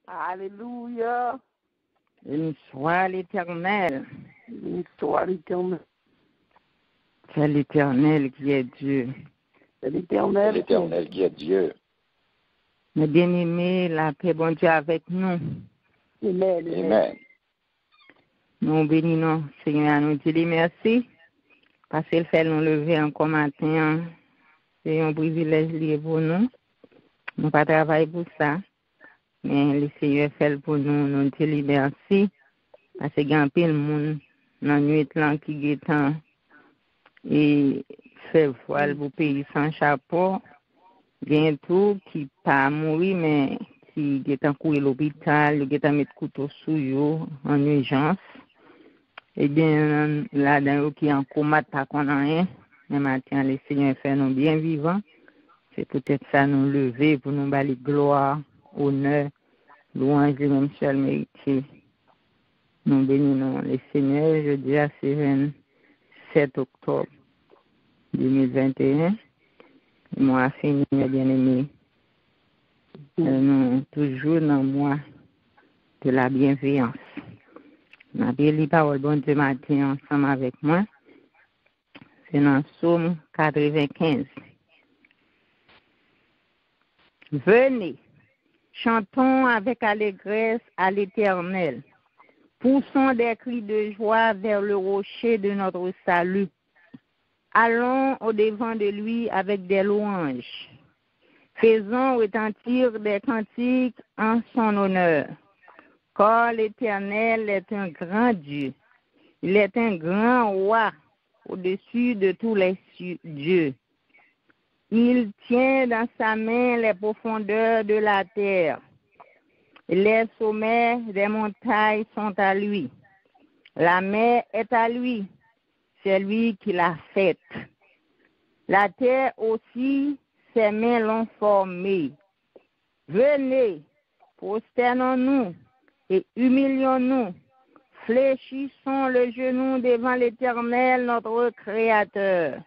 Alléluia. Béni soit l'Éternel. Béni soit l'Éternel. C'est l'Éternel qui est Dieu. C'est l'Éternel qui est Dieu. Mes bien-aimés, la paix bon Dieu avec nous. Amen. Amen. Nous bénissons, Seigneur, nous disons merci parce qu'il fait nous lever encore matin. C'est un privilège lié pour nous. Nous ne travaillons pas pour ça. Mais le Seigneur fait pour nous. Nous disons merci parce qu'il y a un peu de monde dans la nuit qui est temps et fait voile pour payer sans chapeau. Il y a tout qui pas mourir, mais qui est en courir à l'hôpital, qui est en mettre couteau sous eux en urgence. Et bien, là-dedans, qui est en coma, pas qu'on a rien. Mais maintenant, le Seigneur fait nous bien vivants. C'est peut-être ça nous lever pour nous balayer gloire, honneur, louange, le même seul mérité. Nous bénissons le Seigneur. Je dis à ce 27 octobre 2021. Moi, fini, mes bien-aimés. Nous toujours dans moi de la bienveillance. Ma belle parole, bon Dieu, matin, ensemble avec moi. C'est dans Psaume 95. Venez, chantons avec allégresse à l'Éternel. Poussons des cris de joie vers le rocher de notre salut. Allons au-devant de lui avec des louanges. Faisons retentir des cantiques en son honneur. Car l'Éternel est un grand Dieu. Il est un grand roi au-dessus de tous les dieux. Il tient dans sa main les profondeurs de la terre. Les sommets des montagnes sont à lui. La mer est à lui. C'est lui qui l'a faite. La terre aussi, ses mains l'ont formée. Venez, prosternons-nous et humilions-nous. Fléchissons le genou devant l'Éternel, notre Créateur,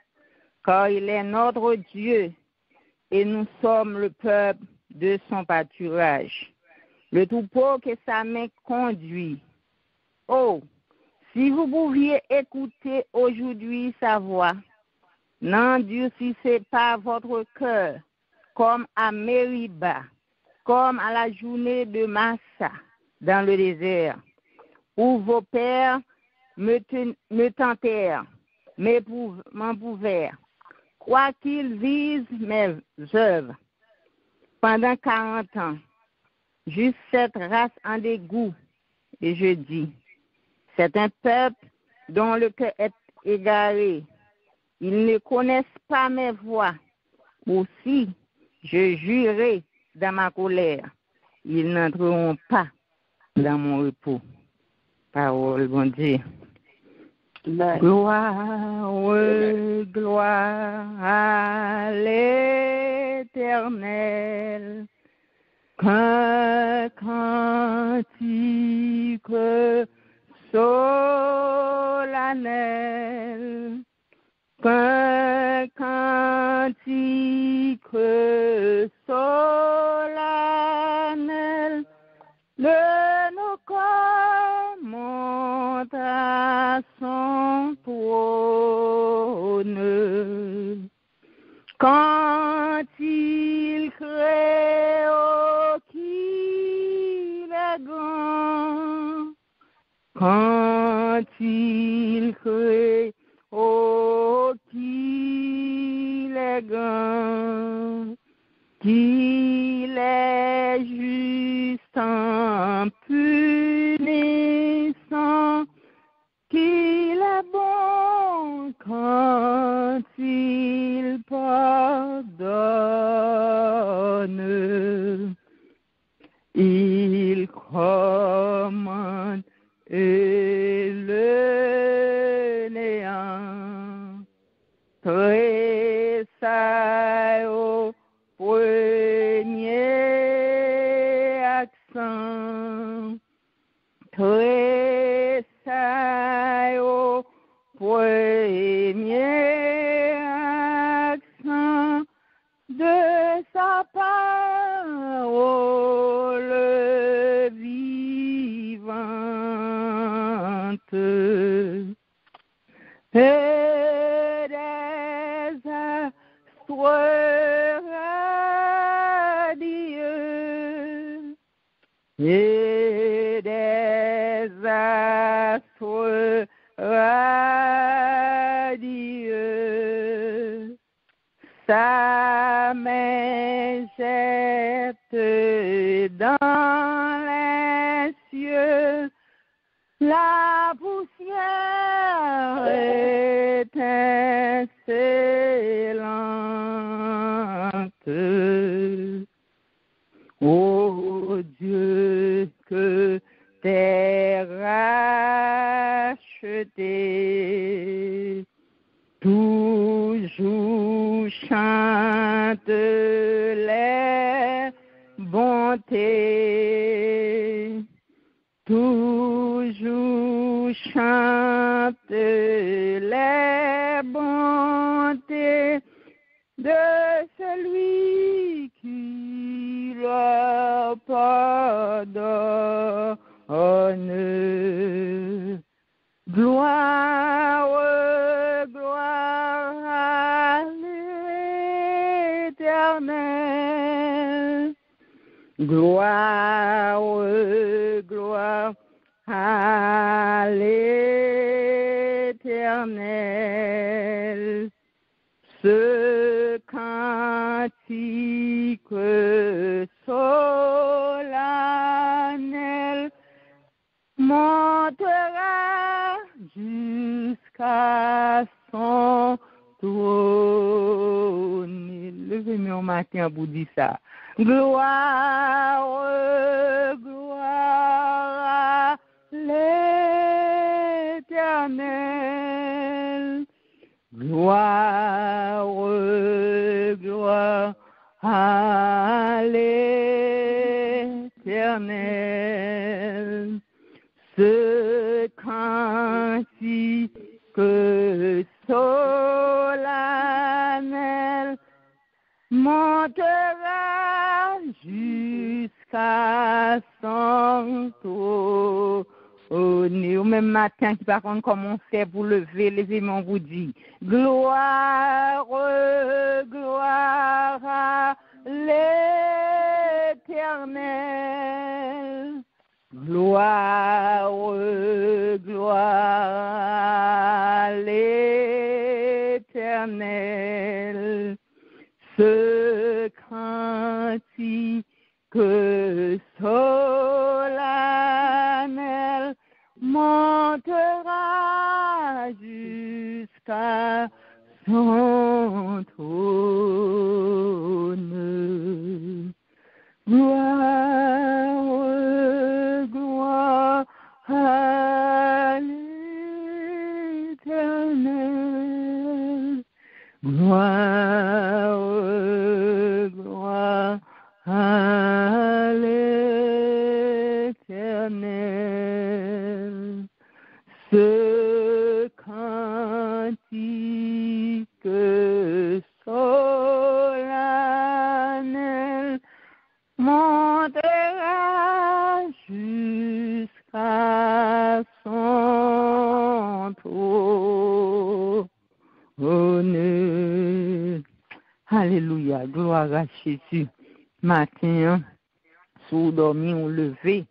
car il est notre Dieu et nous sommes le peuple de son pâturage, le troupeau que sa main conduit. Oh, si vous pouviez écouter aujourd'hui sa voix, n'endurcissez pas votre cœur comme à Mériba, comme à la journée de Massa dans le désert, où vos pères me tentèrent, m'éprouvèrent, quoiqu'ils visent mes œuvres pendant 40 ans, juste cette race en dégoût. Et je dis, c'est un peuple dont le cœur est égaré. Ils ne connaissent pas mes voies. Aussi, je jurerai dans ma colère. Ils n'entreront pas dans mon repos. Parole, bon Dieu. Gloire, gloire à l'Éternel. Qu'un cantique solennel. Qu'un cantique solennel de nos corps monte à son trône. Quand il crée, oh, qu'il est grand. Quand il crée, oh, qu'il est grand, qu'il est juste en punissant, qu'il est bon quand il pardonne. Il commande et le néant. Très ça au premier accent. Très ça au premier accent de sa parole. et des astres radieux. Sa main jette dans les cieux la poussière étincelante. Ô Dieu, que t'es racheté, toujours chante les bontés, toujours chante les bontés de celui qui leur pardonne. Gloire, gloire à l'Éternel. Gloire, gloire à l'Éternel. Ce cantique solennel montera jusqu'à son trône. Levez-moi au matin pour dire ça. Gloire, gloire à l'Éternel. Gloire, gloire à l'Éternel. Ce cantique solennel montera jusqu'à son trône. Au même matin, qui par contre commençait pour levez-moi, vous dit, gloire, gloire à l'Éternel. Gloire, gloire à l'Éternel. Ce cantique solennel montera jusqu'à son trône. Gloire, gloire à l'Éternel. Gloire, gloire à l'Éternel. Ce cantique solennel montera jusqu'à son trône. Alléluia, gloire à Jésus. Matin, sous dormi, on levé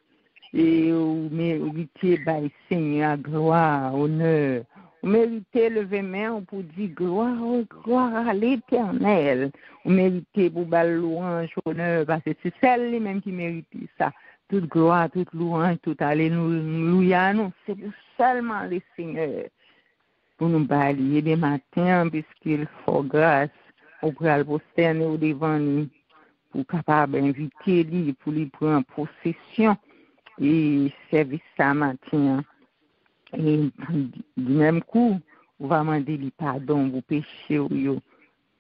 et on mérité by Seigneur, gloire, honneur. On mérité lever main pour dire gloire, gloire à l'Éternel. On mérité pour bal louange, honneur, parce que c'est celle-là qui mérite ça. Toute gloire, toute louange, toute alléluia, non, c'est seulement le Seigneur. Pour nous balayer des matins, puisqu'il faut grâce, au pral posterner au devant nous, pour capable inviter lui, pour lui prendre possession et servir ça matin. Et du même coup, on va demander lui pardon pour péché ou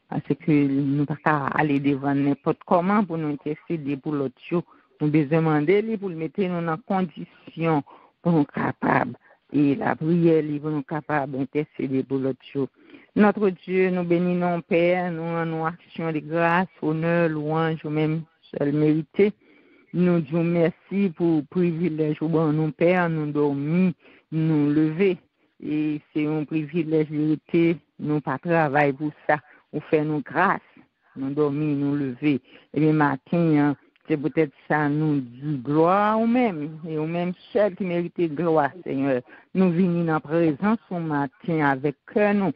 parce que nous ne pouvons pas aller devant n'importe comment pour nous intercéder pour l'autre chose. Nous devons demander lui pour le mettre nous en condition pour nous capables. Et la prière, pour nous capables d'intercéder pour l'autre chose. Notre Dieu, nous bénissons Père, nous rendons action de grâce, honneur, louange, même seul mérité. Nous disons merci pour le privilège où nous, Père, nous dormir, nous lever. Et c'est un privilège mérité, nous pas travailler pour ça, ou faire nos grâces, nous dormir, nous lever. Et le matin, c'est peut-être ça, nous dit gloire ou même, et au même seul qui mérite gloire, Seigneur. Nous venons en présence ce matin avec nous,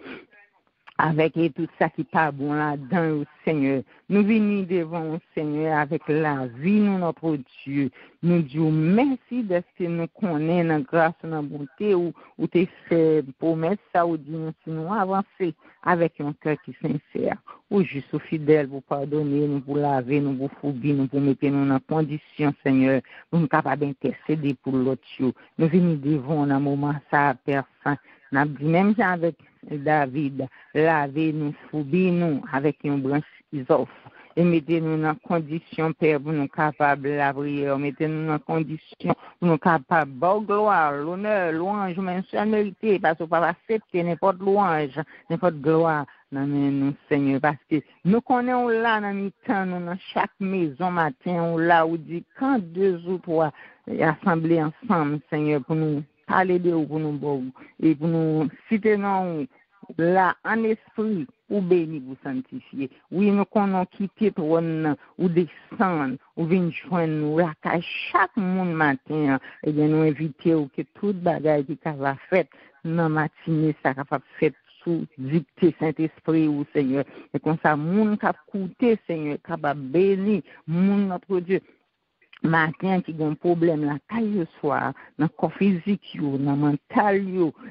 avec et tout ça qui pas bon là-dedans, Seigneur. Nous venons devant Seigneur avec la vie, nous, notre Dieu. Nous disons merci de ce que nous connaissons, dans grâce, dans bonté, ou tu fait promesse, ça, ou dit nous, si nous avancer avec un cœur qui est sincère, ou juste ou fidèle, pour pardonner, nous, pour laver, nous, pour fourber, nous, pour mettre nous dans condition, Seigneur, pour nous capables d'intercéder pour l'autre. Nous venons devant un moment, ça, personne. Nous avons dit même avec David, lavez-nous, fourber-nous avec une branche isof. Et mettez-nous dans condition, Père, pour nous capables de la prière. Mettez-nous dans condition pour nous capables de gloire, l'honneur, louange, même seul mérité, parce qu'on ne peut pas accepter n'importe louange, n'importe gloire. Non, mais nous, Seigneur, parce que nous connaissons là, dans le temps, nous, dans chaque maison matin, on là, où dit, quand 2 ou 3 assemblés ensemble, Seigneur, pour nous parler de vous, pour nous beau, et pour nous citer non là, en esprit, ou béni, vous sanctifier. Oui, nous connaissons quitter trône, ou descendre, ou venir joindre nous, là, qu'à chaque monde matin, et bien, nous inviter, ou que toute bagaille qui va faire, dans matinée, ça va faire sous dictée Saint-Esprit, ou Seigneur. Et comme ça, monde qui a coûté, Seigneur, qui va bénir, monde notre Dieu. Matin qui a un problème la caille soir dans le corps physique dans le mental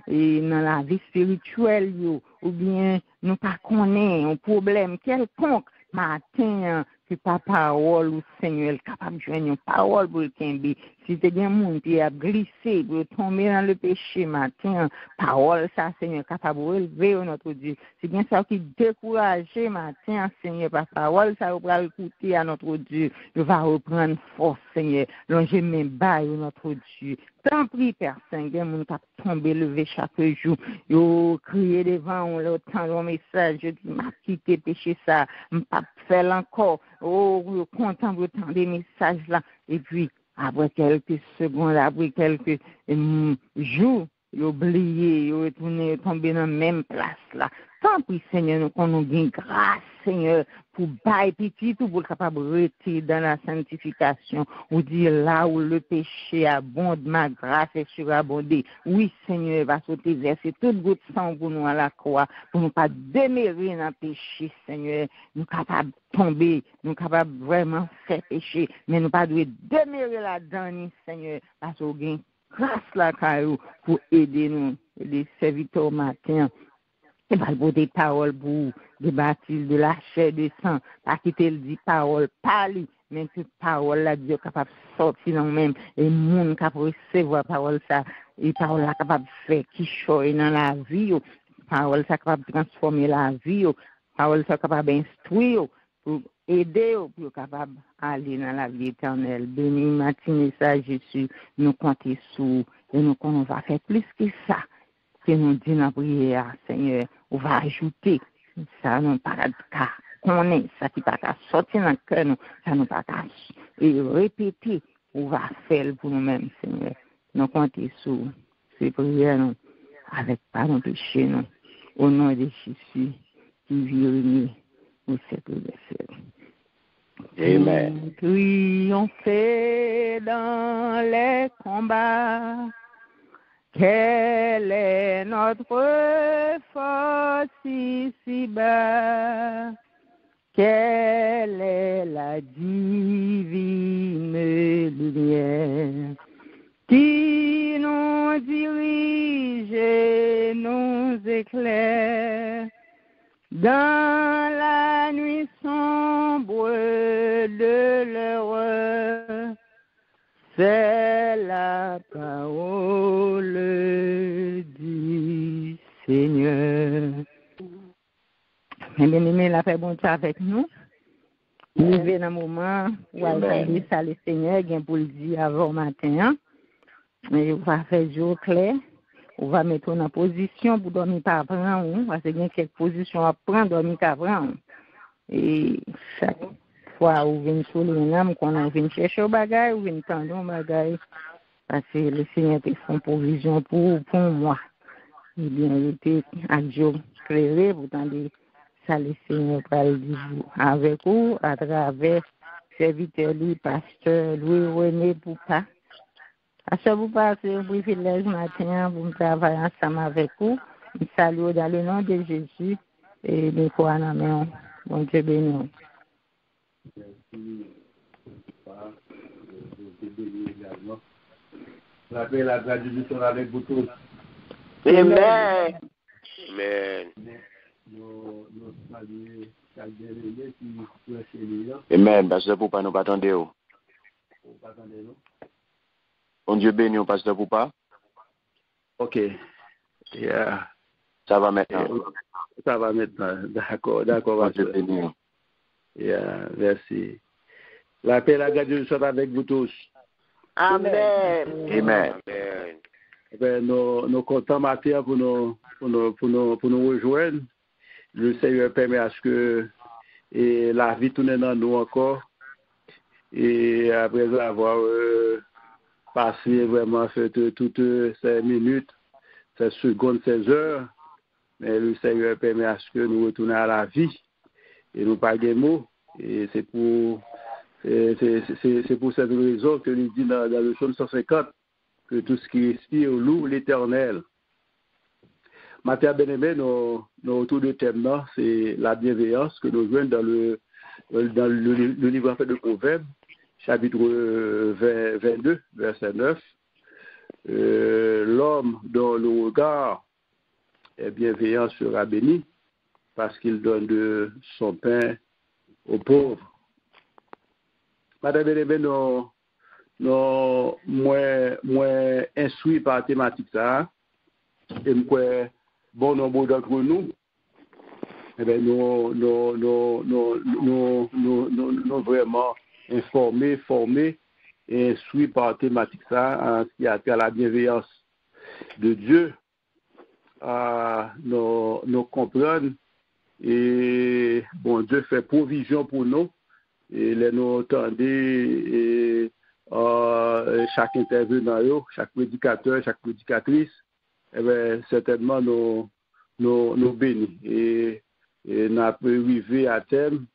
et dans la vie spirituelle ou bien nous pas connaît un problème quelconque matin que ta parole ou Seigneur capable de joindre une parole pour le tomber si tu as un monde qui a glissé pour tomber dans le péché matin parole ça Seigneur capable de relever notre Dieu c'est bien ça qui décourager matin Seigneur par parole ça va écouter à notre Dieu il va reprendre force Seigneur longer mes bails notre Dieu tant pis Père Saint-Dieu mon cap tomber lever chaque jour yo crier devant le temps un message je dis m'a quitté péché ça m'a faire encore oh content de tant des messages là et puis après quelques secondes après quelques jours oublié retourner tomber dans la même place là tant pis Seigneur nous qu'on nous gagne grâce Seigneur pour bailler petit tout pour capable rester dans la sanctification ou dire là où le péché abonde ma grâce est surabondée oui Seigneur va sauter verser toute goutte sang pour nous à la croix pour nous pas demeurer dans le péché Seigneur nous capables tomber nous capables vraiment faire péché mais nous pas doit demeurer là-dedans Seigneur parce qu'on gagne grâce la caillou pour aider nous les serviteurs matin et pas pour des paroles pour des baptêmes de la chair de sang pas quitter le dit parole parler mais que parole là Dieu capable sortir dans même et monde capable recevoir parole ça et parole là capable faire qui choix dans la vie parole ça capable transformer la vie parole ça capable instruire pour aider pour capable aller dans la vie éternelle béni matinée ça Jésus nous compter sur et nous qu'on va faire plus que ça que nous dit dans la prière Seigneur on va ajouter ça non pas qu'à connaître ça qui pas qu'à sortir dans le cœur nous ça nous pas qu'à et répéter on va faire pour nous-mêmes Seigneur nous compter sur ces prières nous avec pardon péché nous au nom de Jésus qui vit au siècle des siècles. Amen. Triompher dans les combats. Quelle est notre force ici-bas? Quelle est la divine lumière qui nous dirige et nous éclaire dans la nuit sombre de l'heure? C'est la parole du Seigneur. Bien-aimé, la paix bon Dieu avec nous. Nous vivons dans un moment où on va dire ça le Seigneur, bien pour le dire avant matin. Et on va faire jour clair. On va mettre en position pour dormir par prendre, parce qu'il y a quelques positions à prendre, dormir par prendre. Et chaque fois où vient sur les âmes, qu'on vient chercher au bagage, ou vient tendre au bagage, parce que le Seigneur te fait provision pour moi. Et bien, il était à Dieu clairé, vous entendez ça, le Seigneur va le dire avec vous, à travers serviteur, pasteur Louis-René Poupa. À ce vous passez un privilège matin pour travailler ensemble avec vous. Je salue dans le nom de Jésus et nous croyons en main. Bon Dieu béni. La paix et la grâce de Dieu sont avec vous tous. Amen. Amen. Amen. Pasteur Poupa, nous pas attendre. Bon Dieu béni, Pasteur Poupa. Ok. Yeah. Ça va maintenant. Ça va maintenant. D'accord, Bon Dieu béni. Yeah, merci. La paix et la grâce de Dieu sont avec vous tous. Amen. Amen. Nous comptons matin pour nous rejoindre. Le Seigneur permet à ce que la vie tourne dans nous encore. Et après avoir passé vraiment fait toutes ces minutes, ces secondes, ces heures, mais le Seigneur permet à ce que nous retournions à la vie. Et nous pas des mots. Et c'est pour cette raison que nous dit dans le psaume 150 que tout ce qui respire loue l'Éternel. Matin bien-aimé, nos autour de thème, c'est la bienveillance que nous jouons dans le livre de Proverbes, chapitre 22, verset 9. L'homme dont le regard est bienveillant sera béni parce qu'il donne de son pain aux pauvres. Madame bien-aimé, moins instruit par la thématique ça, et moi, bon nombre d'entre nous, nous vraiment informés, formés et instruits par la thématique ça, en ce qui a trait à la bienveillance de Dieu, nous comprenons et bon Dieu fait provision pour nous. Et les nous entendez chaque intervenant, chaque prédicateur, chaque prédicatrice, certainement nous bénis. Et nous avons arrivé à thème,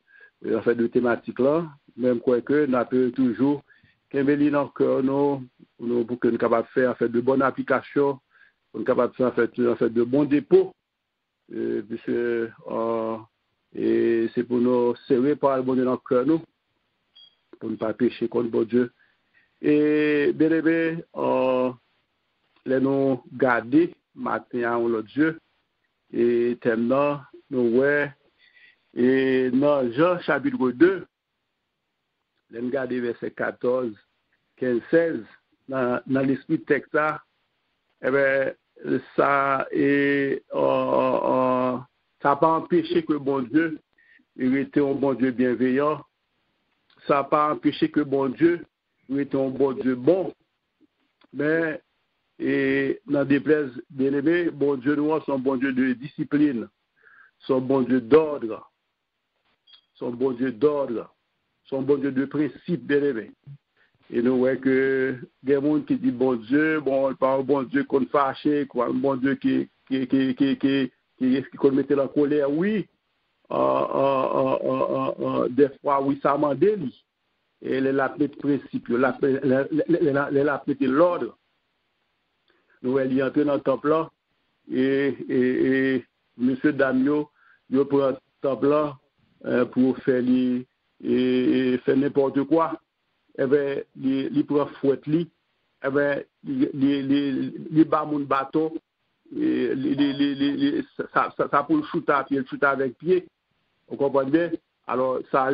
en fait, de thématique là, même quoi que nous avons toujours qu'un béni dans le cœur, pour que nous soyons capables de faire en fait, de bonnes applications, pour nous capables de faire en fait, de bons dépôts, puisque et c'est pour nous serrer par le bon Dieu dans le cœur, nous, pour ne pas pécher contre bon Dieu. Et bien aimé, les nous garder matin en l'autre Dieu, et maintenant, nous ouais, et dans Jean chapitre 2, les nous garder verset 14, 15, 16, dans l'esprit de texte, eh bien, ça et ça n'a pas empêché que bon Dieu était un bon Dieu bienveillant. Ça n'a pas empêché que bon Dieu était un bon Dieu bon. Mais dans des places bien aimés, bon Dieu nous son bon Dieu de discipline, son bon Dieu d'ordre, son bon Dieu d'ordre, son bon Dieu de principe bien aimé. Et nous voyons que des gens qui disent bon Dieu, pas un bon Dieu qu'on fâché, un bon Dieu qui qu'on mettait la colère, oui. Des fois, oui, ça m'a délit. Et les appelés de principe, les appelés de l'ordre. Nous allons entrer dans le temple là, et M. Damio, il prend le temple là pour faire n'importe quoi. Eh bien, il prend fouette li, eh bien, il bat mon bâton, ça pour le shooter à pied, le shooter avec pied. Vous comprenez bien? Alors, ça,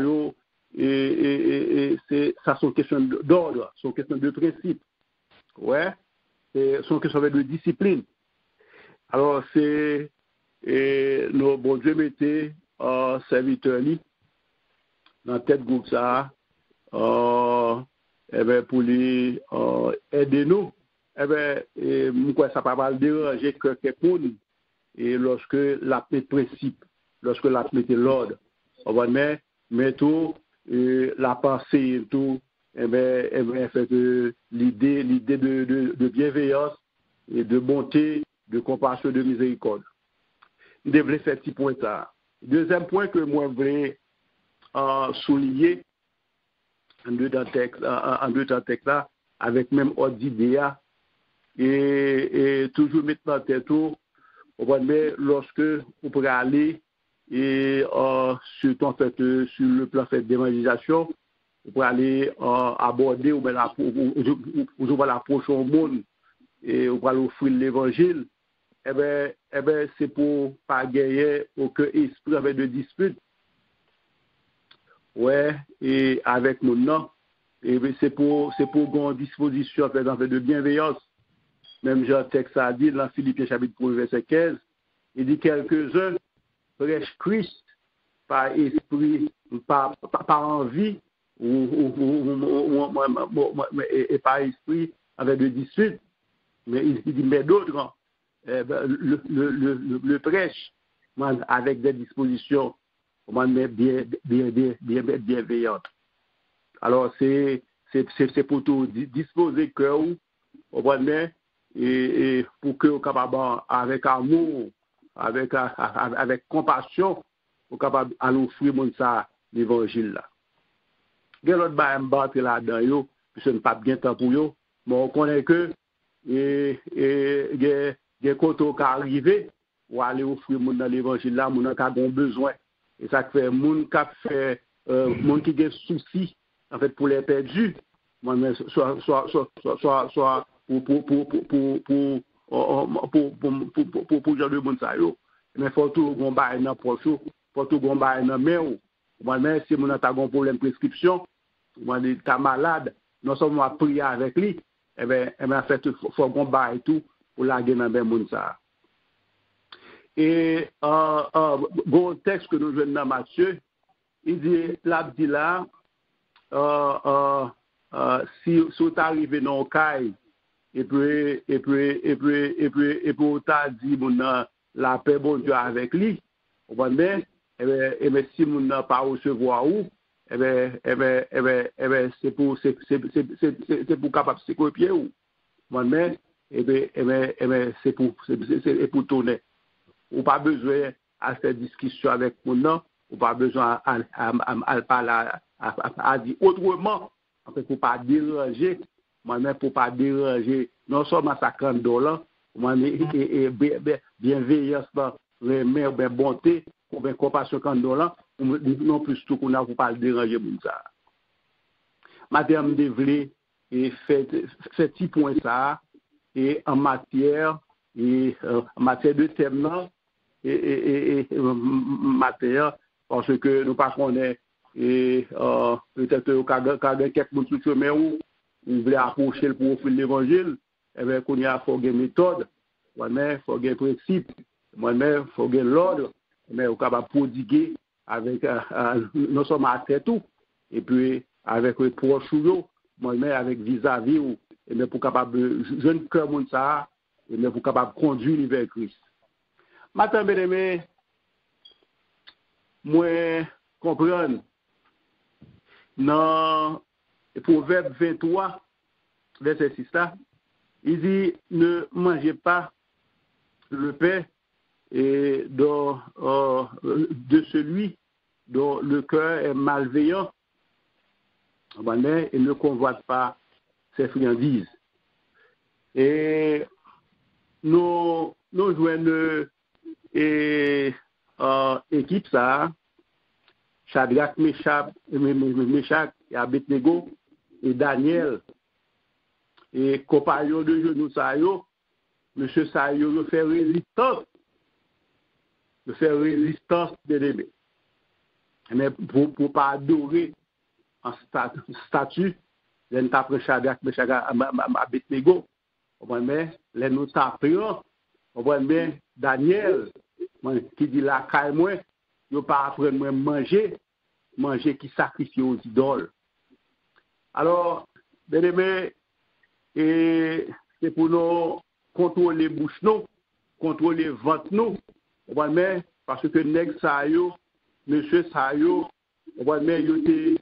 ça sont questions d'ordre, sont questions de principe. Ouais, sont questions de discipline. Alors, c'est nos bon Dieu mettez serviteurs dans tête groupe ça, pour les aider nous. Pourquoi ça va pas déranger que quelqu'un et lorsque la principe, lorsque la l'ordre, on va mettre tout la pensée tout, fait l'idée de bienveillance et de bonté, de compassion, de miséricorde. Il devrait faire petit point ça. Deuxième point que moi je voulais souligner, en deux temps texte là, avec même ordre d'idée, et toujours mettre dans tête tout, mais lorsque vous pourrez aller et sur le plan fait d'évangélisation, vous pourrez aller aborder ou l'approche au monde et vous pourrez offrir l'évangile. Eh ben c'est pour pas gagner aucun esprit avec de dispute. Ouais, et avec mon nom, et c'est pour une disposition en fait de bienveillance. Même Jean texte a dit dans Philippiens chapitre 1 verset 15, il dit quelques-uns prêchent Christ par esprit, par envie et par esprit avec de dispute. Mais il dit mais d'autres le prêche avec des dispositions bienveillantes. Alors c'est pour tout disposer cœur et pour que vous capable avec amour, avec compassion, vous capable à offrir mon ça l'évangile là. Quel autre battre là-dedans yo, puisque ne pas bien temps pour yo, mais on connaît que des côtés qui arrivé ou aller offrir mon dans l'évangile là, mon qui a besoin. Et ça fait mon qui fait mon qui a souci en fait pour les perdus, soit pour genre de monde ça yo, mais faut tout gon bail dans poche, faut tout gon bail dans main ou moi-même si mon ta gon problème prescription, moi dit ta malade, non seulement prier avec lui, eh ben fait faut gon bail tout pour la gagner dans ben monde ça. Et bon texte que nous jouons dans Matthieu, il dit là si vous arrivez dans le caille et puis t'as dit la paix bon Dieu avec lui, vous voyez, et bien si vous n'avez pas recevoir où, et ben c'est pour capable de se copier ou, vous voyez, et ben c'est pour tourner. Ou pas besoin à cette discussion avec mon nom, ou pas besoin à parler à dire autrement, en fait pour pas déranger, moi-même pour pas déranger non seulement $50, et bienveillance, remède, bien bonté, ou bien compassion $50, non plus tout qu'on a pour pas déranger mon ça. Madame Devlé et fait petit point ça et en matière de thème là et matière parce que nous pas connaît et peut-être quand quelques monde sur chemin où on veut approcher pour offrir l'évangile, et bien qu'on y a faut des méthodes, moi-même faut des principes, moi-même faut des l'ordre, mais on capable prodiguer avec non seulement à tête tout et puis avec les proches moi-même avec vis-à-vis ou et bien pour capable jeune cœur monde ça et bien pour capable conduire vers Christ. Maintenant bien-aimé, moi comprendre dans Proverbe 23 verset 6 là, il dit ne mangez pas le pain et de celui dont le cœur est malveillant et ne convoite pas ses friandises. Et nous jouons équipe ça, Shadrach, Meshach et Abednego et Daniel et compagnon de genoux ça yo, monsieur ça yo fait résistance. De faire résistance de l'aimer. Mais pour pas adorer en statut, les tapent Shadrach, Meshach, Abednego, mais les nous tapons, mais Daniel, qui dit la caille moi, il pas apprendre manger qui sacrifie aux idoles. Alors, bien aimé, et c'est pour nous contrôler bouche nous, contrôler ventre nous. Mais parce que nèg sa yo, monsieur sa yo, mais yo te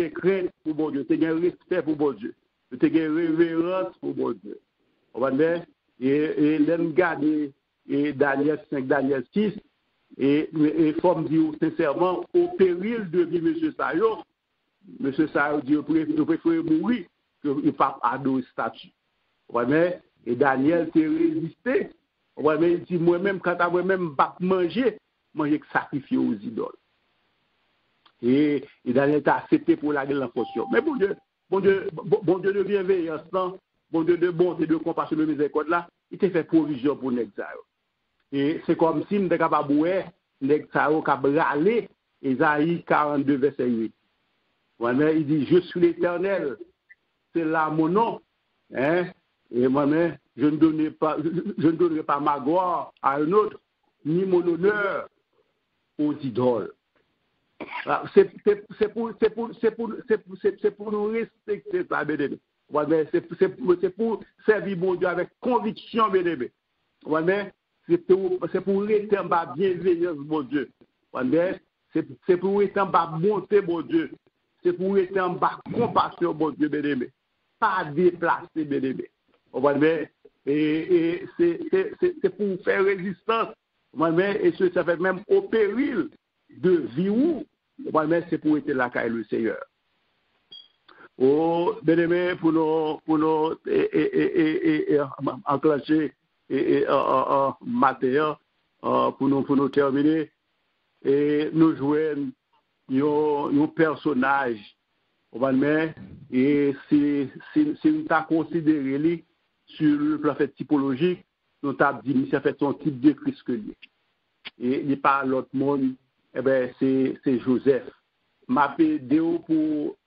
crainte pour bon Dieu, te respect pour bon Dieu, te révérence pour bon Dieu. Mais et l'aime garder et Daniel 5, Daniel 6 et faut me dire sincèrement au péril de vie monsieur sa yo, monsieur ça dit il préfère mourir que il pas adorer statue. Ouais, et Daniel s'est résisté. Ouais, mais il dit moi-même quand moi-même pas manger que sacrifier aux idoles. Et Daniel t'a accepté pour la gueule en fonction. Mais bon Dieu de bienveillance, bon Dieu de bonté, de compassion, de miséricorde là, il t'a fait provision pour l'exil. Et c'est comme si nous étions capables de voir l'exil qui a râlé, Isaïe 42, verset 8. Ouais, il dit, je suis l'Éternel, c'est là mon nom. Hein? Et moi-même, je ne donnerai pas ma gloire à un autre, ni mon honneur aux idoles. C'est pour nous respecter ça, bien-aimé. C'est pour servir mon Dieu avec conviction, bien-aimé. C'est pour être en bas bienveillance, mon Dieu. C'est pour être en bas bonté, mon Dieu. C'est pour être en bas compassion, mon Dieu, bien-aimé. Pas déplacer, bien-aimé. Et c'est pour faire résistance. Et ça fait même au péril de vie où, c'est pour être là qu'est le Seigneur. Oh, bien-aimé, pour nous enclencher matin, pour nous terminer, et nous jouons un personnage. Et si nous avons considéré lui sur le plan typologique, nous avons dit que ça fait son type de Christ que lui. Et il parle l'autre monde, c'est Joseph. M'a pédé pour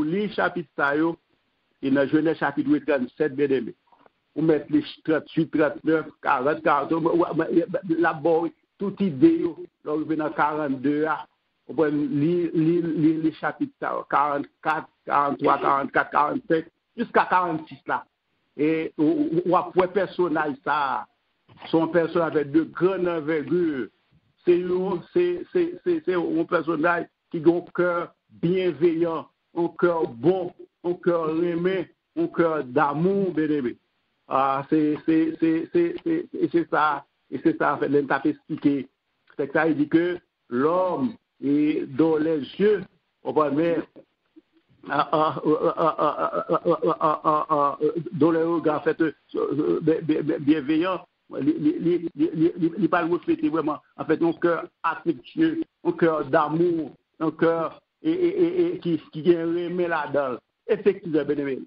lire chapitre ça et dans Genèse chapitre 37 bien aimé. On met les 38, 39, 40, 40 là-bas toute idée là on dans 42 on peut lire les chapitres 44, 43, 44, 45 jusqu'à 46 là. Et on a pour personnage ça son personnage avec de grandes envergure. C'est un personnage qui a un cœur bienveillant, un cœur bon, un cœur aimé, un cœur d'amour, bien-aimé. C'est ça, et c'est ça, en fait, l'un t'a expliqué. C'est ça, il dit que l'homme est dans les yeux, on va mettre dans les regards, en fait, bienveillant. Il parle refléter vraiment en fait un cœur affectueux, un cœur d'amour, un cœur qui vient aimer là-dedans. Effectivement, bien aimé.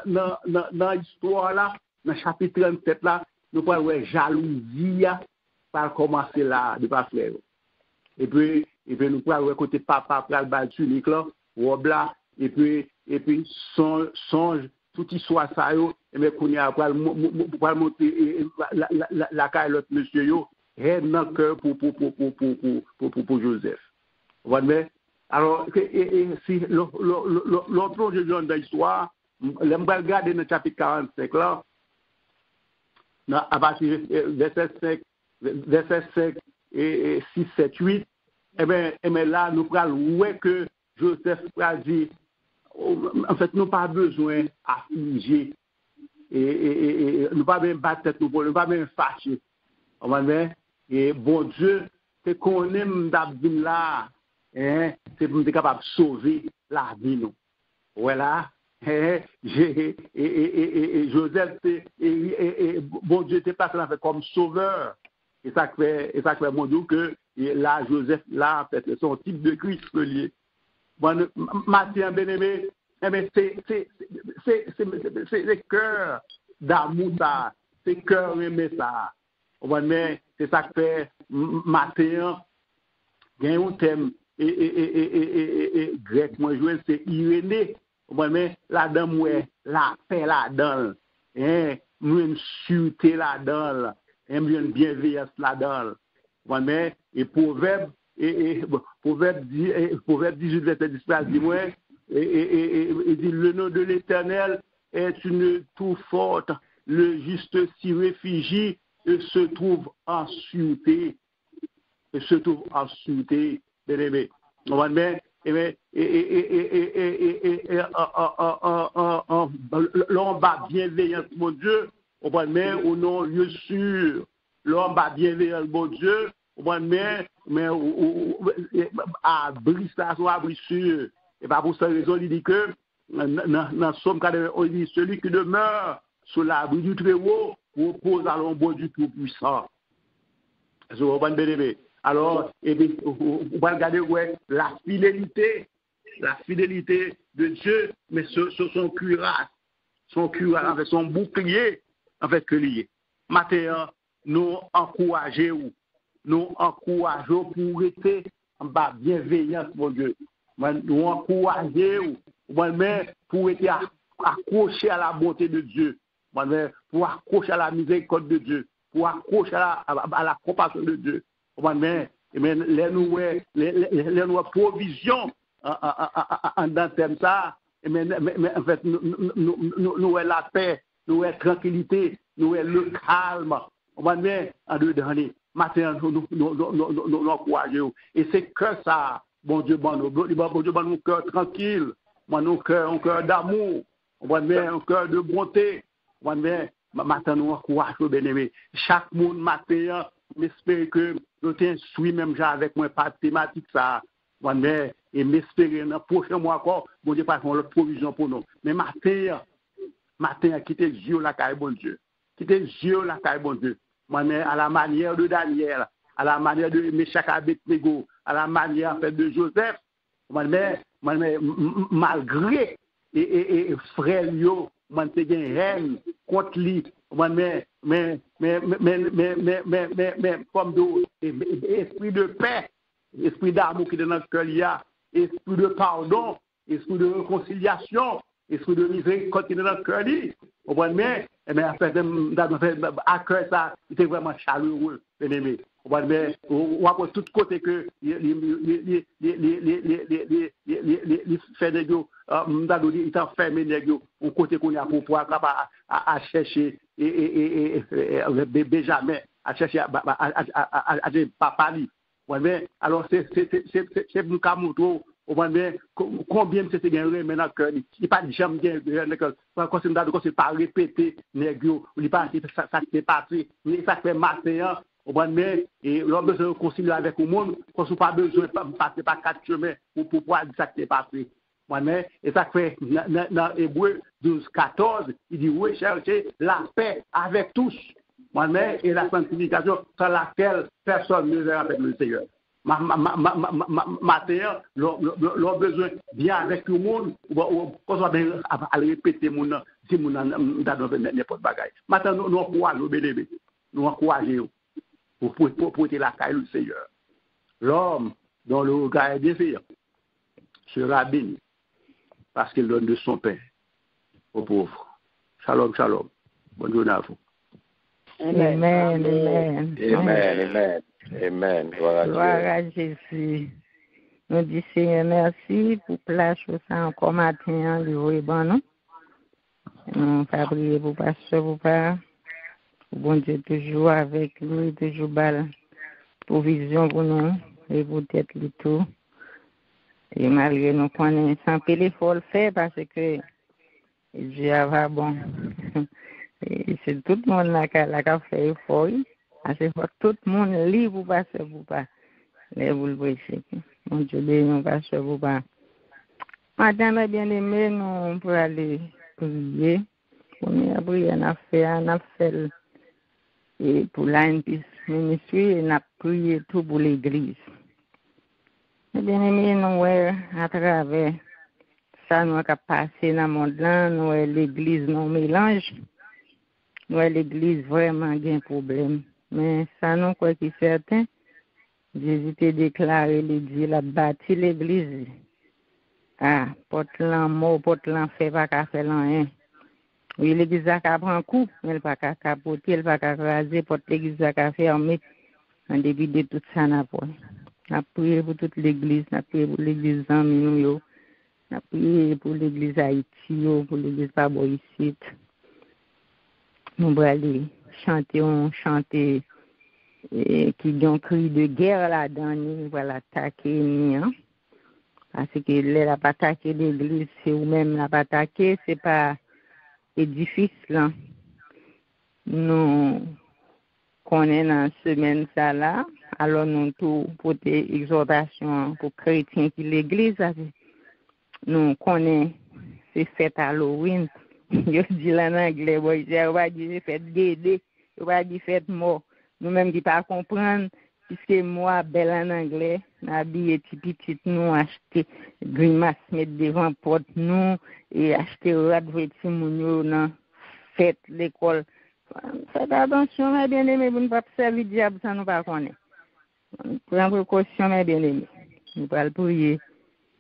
Dans l'histoire là, dans le chapitre 37 là, nous parlons de jalousie par commencer là, de pas faire. Et puis nous parlons de côté papa pour le battu là, robe là, et puis songe tout histoire ça yo et mais qu'on y a pour monter la l'autre monsieur yo dans cœur pour Joseph. Voilà. Alors si l'autre je donne dans l'histoire, l'aime pas regarder dans chapitre 45 là à partir verset 5 et 6 7 8 et ben là nous prenons ouais que Joseph a dit en fait, nous n'avons pas besoin d'affliger et nous pas même battre tête, nous pas même fâcher. Et bon Dieu, c'est qu'on aime d'abdin là, c'est pour être capable de sauver la vie. Voilà. Joseph, bon Dieu, c'est pas ça fait comme sauveur. Et ça fait mon Dieu que là, Joseph, là, en fait, c'est son type de Christ relié. Bon, Mathieu bien-aimé, c'est le cœur d'amour ça, c'est le cœur aimé ça. C'est ça que fait Mathieu, il y a un thème grec, moi je c'est Irénée. Là-dedans, la paix là-dedans, une sûreté là-dedans, une bienveillance là-dedans. Et Proverbe 18, verset 10, dis-moi, et dit le nom de l'Éternel est une tour forte, le juste s'y réfugie et se trouve en sûreté. Bien-aimé. L'homme va bienveillance, mon Dieu, au nom lieu sûr. L'homme va bienveillance, mon Dieu, mais abri ça, son abri sûr. Et pas pour cette raison, il dit que dans Somme 80, on dit celui qui demeure sous l'abri du Très-Haut repose à l'ombre du Tout-Puissant. Je vous comprends bien. Alors, et puis, on va regarder la fidélité de Dieu, mais son cuirasse avec son bouclier, avec que lié. Maintenant, nous encourageons pour être en bas bienveillance, mon Dieu. Nous encourageons pour être accroché à la bonté de Dieu, pour accrocher à la miséricorde de Dieu, pour accrocher à la compassion de Dieu. Les nouvelles provisions dans thème ça, mais en fait, nous avons la paix, nous avons la tranquillité, nous avons le calme. En dedans, maintenant, nous encourageons. Et c'est que ça, bon Dieu, bon Dieu, bon cœur tranquille, un cœur d'amour, un cœur de bonté. Maintenant, nous encourageons, bien aimé. Chaque monde, matin, j'espère que nous t'instruis même avec moi, pas de thématique ça. Et m'espérer dans le prochain mois encore, bon Dieu, pas qu'on leur provision pour nous. Mais matin, quitter Dieu la caille, bon Dieu. Quitter Dieu la caille, bon Dieu. À la manière de Daniel, à la manière de Meshach Abednego, à la manière de Joseph, malgré et frère yo, c'est une haine contre lui, mais comme esprit de paix, esprit d'amour qui est dans notre cœur, il y a esprit de pardon, esprit de réconciliation, esprit de miséricorde qui est dans notre cœur, mais à cœur ça, il était vraiment chaleureux, bien aimé. On voit de tous côtés que les fait des gars, ils t'ont fermé des gars, au côté qu'on a pour pouvoir à chercher Benjamin, à chercher à papa. Alors c'est pour Kamoto. Combien c'est gagné maintenant que il pas jamais gagné que quand c'est pas répéter négio il pas ça c'est passé mais ça fait matin et l'on besoin de concilier avec le monde qu'on n'a pas besoin de passer par 4 chemins pour pouvoir dire ça qui est passé. Et ça fait dans Hébreu 12-14 il dit rechercher la paix avec tous et la sanctification sans laquelle personne ne verra avec le Seigneur. Matin, l'on besoin bien avec tout le monde, qu'on soit bien à le répéter, si mon n'importe bagaille. Maintenant, nous encourageons, nous encourageons pour porter la caille du Seigneur. L'homme dont le regard est bienveillant sera béni parce qu'il donne de son pain aux pauvres. Shalom, shalom. Bonne journée à vous. Amen. Amen. Amen. Amen. Amen. Gloire à Jésus. Nous disons Seigneur merci pour place ça encore matin, le bon non. Nous va prier pour pasteur pour pas. Bon Dieu toujours avec lui, toujours bal provision pour nous et pour tête le tout. Et malgré nous connaissons sans payer faut le faire parce que Dieu va bon. Et c'est tout le monde là qui a fait effort. C'est pour tout le monde libre pour passer pour pas. Les vous le prêcher. Mon Dieu béni pasteur pour pas. Madame bien aimé nous pour aller prier. Première prière on a fait et pour l'Line Peace Ministry et on a prié tout pour l'église. Bien aimé nous à travers ça nous a passé dans le monde là, nous l'église non mélange. Nous l'église vraiment un problème. Mais ça nous quoi qui est certain, Jésus a déclaré, il a bâti l'église. Ah, porte-l'en mort, porte-l'en fait, pas qu'à faire l'en. Oui, l'église a qu'à prendre coup, mais elle pas qu'à capoter, elle pas qu'à raser, porte l'église a qu'à fermer. En début de tout ça, n'a pas. On a prié pour toute l'église, on a prié pour l'église Zambie, on a prié pour l'église Haïti, pour l'église Pabo ici. Nous allons aller chanter qui ont cri de guerre là-dedans, nous allons attaquer. Parce que là, la pas attaquer l'église, c'est ou même la pas attaquer, c'est pas édifice là. Nous connaissons dans semaine ça là, Alors, nous tout pour des exhortations pour chrétiens qui l'église, nous connaissons ces fêtes Halloween. Je dis là en anglais, on va dire fête Dédé, on va dire fête mort. Nous-mêmes qui pas comprendre, puisque moi, belle en anglais, habillé petit, nous acheter grimace, mettre devant porte nous, et acheter rat vêtis mounio dans fête l'école. Faites attention, mes bien-aimés, vous ne pouvez pas servir diable, ça nous pas connaître. Prends précaution, mes bien-aimés. Nous allons prier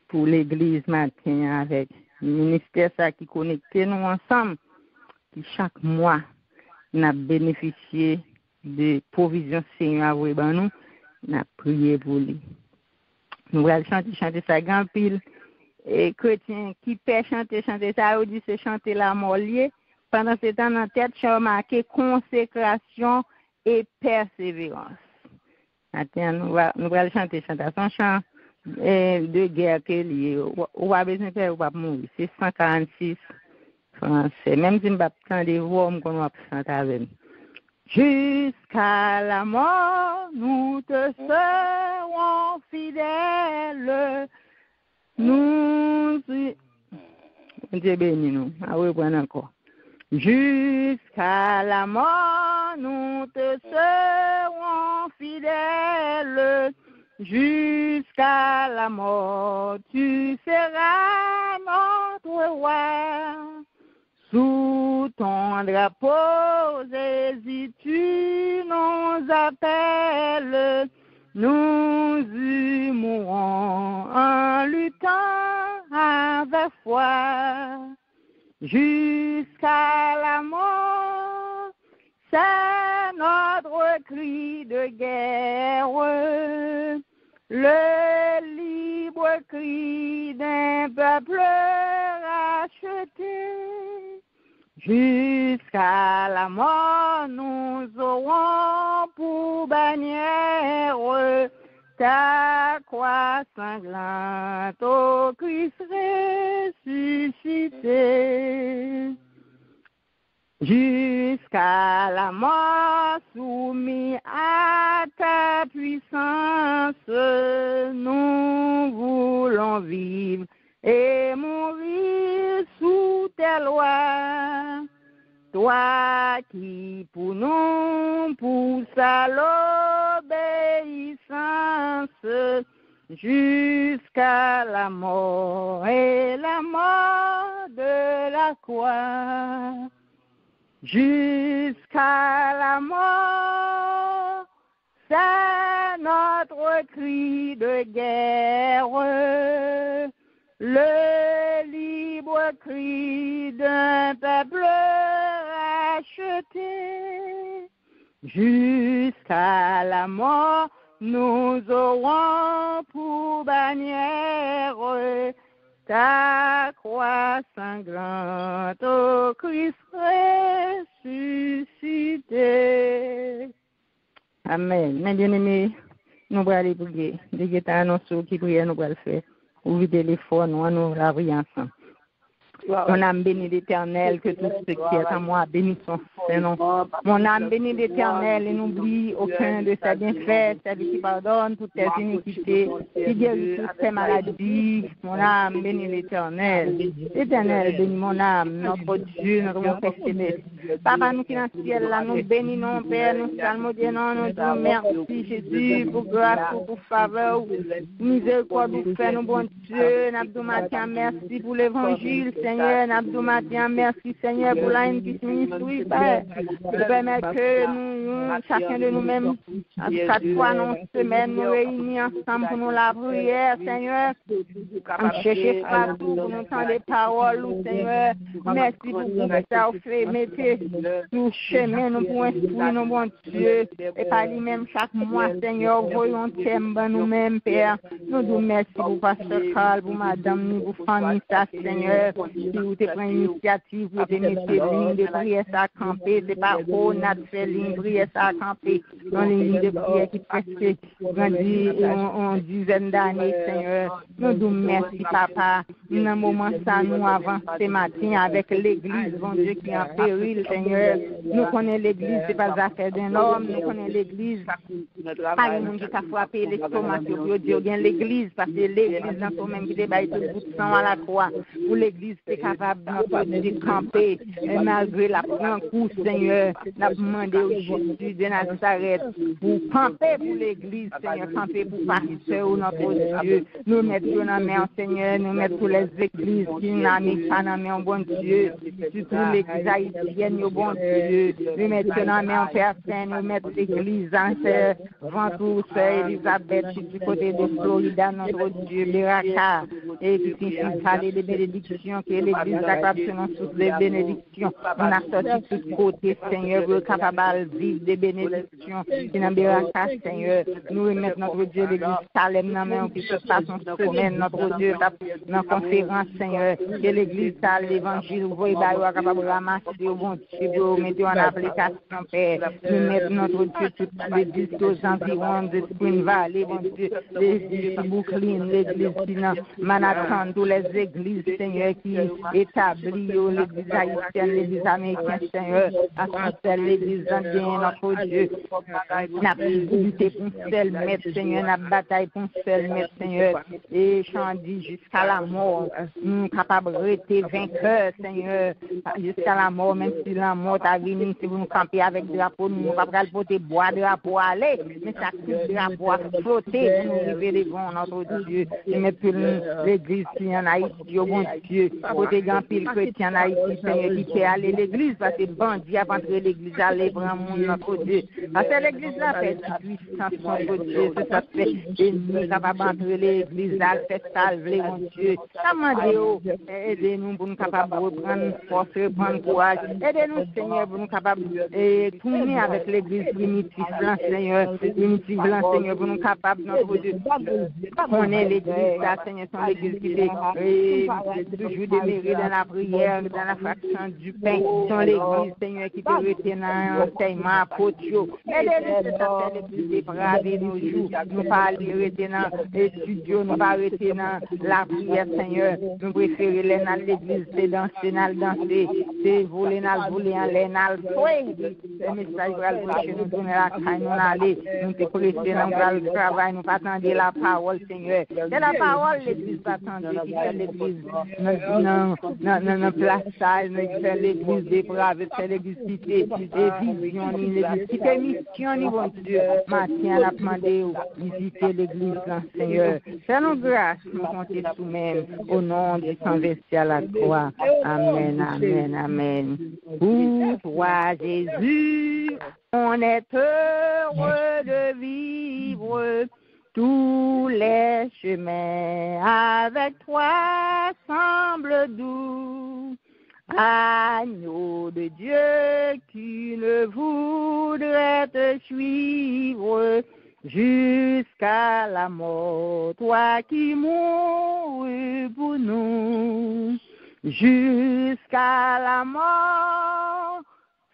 pour l'église matin avec le ministère ça qui connecte nous ensemble, qui chaque mois n'a bénéficié de provisions Seigneur nous, n'a prié pour lui. Nous allons chanter ça grand pile. Et chrétiens qui peut chanter ça, on dit c'est chanter la molière. Pendant ce temps, en tête, j'ai remarqué consécration et persévérance. Maintenant, nous allons chanter son chant de guerre que lié. On va besoin de faire, on va mourir. C'est 146 français. Même si je ne vais pas prendre des voix, on va chanter avec nous. Jusqu'à la mort, nous te serons fidèles. Dieu béni nous. Ah oui, bon encore. Jusqu'à la mort, nous te serons fidèles. Jusqu'à la mort, tu seras notre roi. Sous ton drapeau, Jésus, tu nous appelles. Nous y mourons en luttant avec foi. Jusqu'à la mort, c'est notre cri de guerre, le libre cri d'un peuple racheté. Jusqu'à la mort, nous aurons pour bannière ta croix sanglante, ô Christ ressuscité. Jusqu'à la mort, soumis à ta puissance, nous voulons vivre et mourir sous tes lois. Toi qui pour nous pousse à l'obéissance jusqu'à la mort et la mort de la croix. Jusqu'à la mort, c'est notre cri de guerre, le libre cri d'un peuple racheté. Jusqu'à la mort, nous aurons pour bannière ta croix sanglante, ô Christ ressuscité. Amen. Mes bien-aimés, nous allons aller prier. Dès que tu as annoncé qui prière, nous allons le faire. Ouvrez les forts, nous allons la prier ensemble. Mon âme bénit l'Éternel, que tout ce qui est en moi bénisse son Saint-Nom. Mon âme bénit l'Éternel et n'oublie aucun de ses bienfaits, celui qui pardonne toutes tes iniquités, qui guérit toutes tes maladies. Mon âme bénit l'Éternel. L'Éternel bénit mon âme, notre Dieu, notre mon Père céleste. Papa, nous qui dans le ciel, là, nous bénissons, Père, nous salmodions, nous disons merci, Jésus, pour grâce, pour faveur, miséricorde, pour faire nos bons Dieu. Nous matin, merci pour l'évangile, Seigneur, nous matin, merci, Seigneur, pour la haine qui se ministre, Père. Je permets que nous, chacun de nous-mêmes, à chaque fois, nos semaines, nous réunis ensemble pour nous la prière, Seigneur. On cherche partout pour nous entendre les paroles, Seigneur. Merci pour vous, ça fait, mettez nous chemin, nous pour instruire nos bons Dieu. Et par lui-même, chaque mois, Seigneur, voyons thème nous-mêmes, Père. Nous vous merci pour Pasteur Carl, pour Madame, pour famille, ça, Seigneur. si vous te prenez initiative pour te mettre ligne de prière à camper, c'est pas on a fait ligne de prière à camper, dans les lignes de prière qui presque grandit en dizaine d'années, Seigneur. Nous nous merci, Papa. Dans un moment ça, nous avançons ce matin avec l'église, bon Dieu, qui est en péril, Seigneur. Nous connaissons l'église, c'est pas l'affaire d'un homme, nous connaissons l'église. Pas le monde qui a frappé l'estomac, Dieu, bien l'église, parce que l'église, dans son même qui débat tout le sang à la croix, pour l'église, c'est capable de camper, malgré la prend coup, Seigneur, n'a demandé au Jésus de Nazareth, pour camper pour l'église, Seigneur, camper pour pasteur, notre Dieu. Nous mettons dans la main, Seigneur, nous mettons tous les églises qui n'ont pas dans la main, bon Dieu, surtout l'église haïtienne, bon Dieu. Nous mettons dans la main, Père Saint, nous mettons l'église, Sœur Ventoux, Sœur Elisabeth, du côté de Florida, notre Dieu, Beraka, et qui signifie parler de bénédictions, que l'église est capable de nous souffler des bénédictions. On a sorti de tous côtés, Seigneur, pour capable de vivre des bénédictions. Qui dans Beraka, Seigneur, nous remettons notre Dieu, l'église Salem, dans main, qui se passe en semaine, notre Dieu, dans la conférence, Seigneur, que l'église Salem, l'évangile, vous voyez, capable de ramasser, au bon Dieu, mettez en application, Père. Nous mettons notre Dieu, toutes les églises aux environs de Spring Valley, bon Dieu, l'église Brooklyn, l'église Manhattan, toutes les églises, Seigneur, qui établissent l'église haïtienne, l'église américaine, Seigneur, à son l'église indienne, notre Dieu, n'a lutté pour un seul maître, Seigneur, n'a bataille pour un seul maître, Seigneur, et chandi jusqu'à la mort, nous capables de rester vainqueurs, Seigneur, jusqu'à la mort, même si la mort a venu, si vous nous campez avec drapeau, nous ne pouvons pas porter bois drapeau aller, mais ça coupe drapeau à flotter pour nous arriver devant notre Dieu, et mettre l'église qui est en Haïti, au bon Dieu, côté grand pile chrétien en Haïti, Seigneur, qui peut aller l'église, parce que bandit avant de l'église, aller prendre mon notre Dieu, parce que l'église là fait puissance, notre Dieu, c'est ça fait, et nous capables d'entrer l'église là, fait salver, mon Dieu, demandez-nous, aidez-nous pour nous capables de reprendre force, reprendre courage, aidez-nous, Seigneur, pour nous capables de tourner avec l'église primitive, Seigneur, primitive, Seigneur, pour nous capables, notre Dieu, on est l'église là, Seigneur, son l'église qui est toujours demeurée dans la prière, dans la fraction du pain, son l'église, Seigneur, qui te retient dans l'enseignement, potio, aidez-nous, c'est ça, c'est l'église dépravée nos jours, nous pas aller rester dans les studios, nous pas rester dans la prière, Seigneur, nous préférons aller dans l'église, c'est danser, c'est voler, en l'air, le message va le prêcher, nous donner la caille, nous aller, nous te presser, nous va le travail, nous pas attendre la parole, Seigneur. C'est la parole, l'église va attendre, qui fait l'église, dans plaçage, nous fait l'église dépravée, c'est l'église qui fait vision, l'église qui fait mission, bon Dieu. Matin, on a demandé visiter l'église, Seigneur. Fais-nous grâce, nous comptons nous-mêmes, au nom du sang versé à la croix. Amen, amen, amen. Pour toi, Jésus, on est heureux de vivre tous les chemins avec toi semblent doux. Agneau de Dieu qui ne voudrait te suivre jusqu'à la mort, toi qui mourus pour nous, jusqu'à la mort,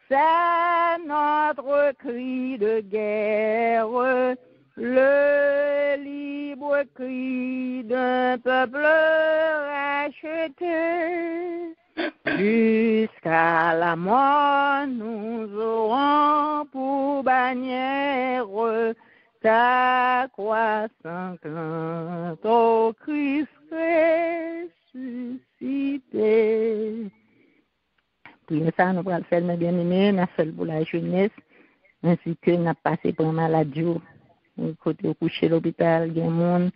c'est notre cri de guerre, le libre cri d'un peuple racheté. Jusqu'à la mort, nous aurons pour bannière ta croix sanglante, ô Christ ressuscité. Puis ça, nous allons faire, mes bien-aimés, nous allons pour la jeunesse, ainsi que nous avons passé pour la maladie, côté au coucher à l'hôpital, il y a des gens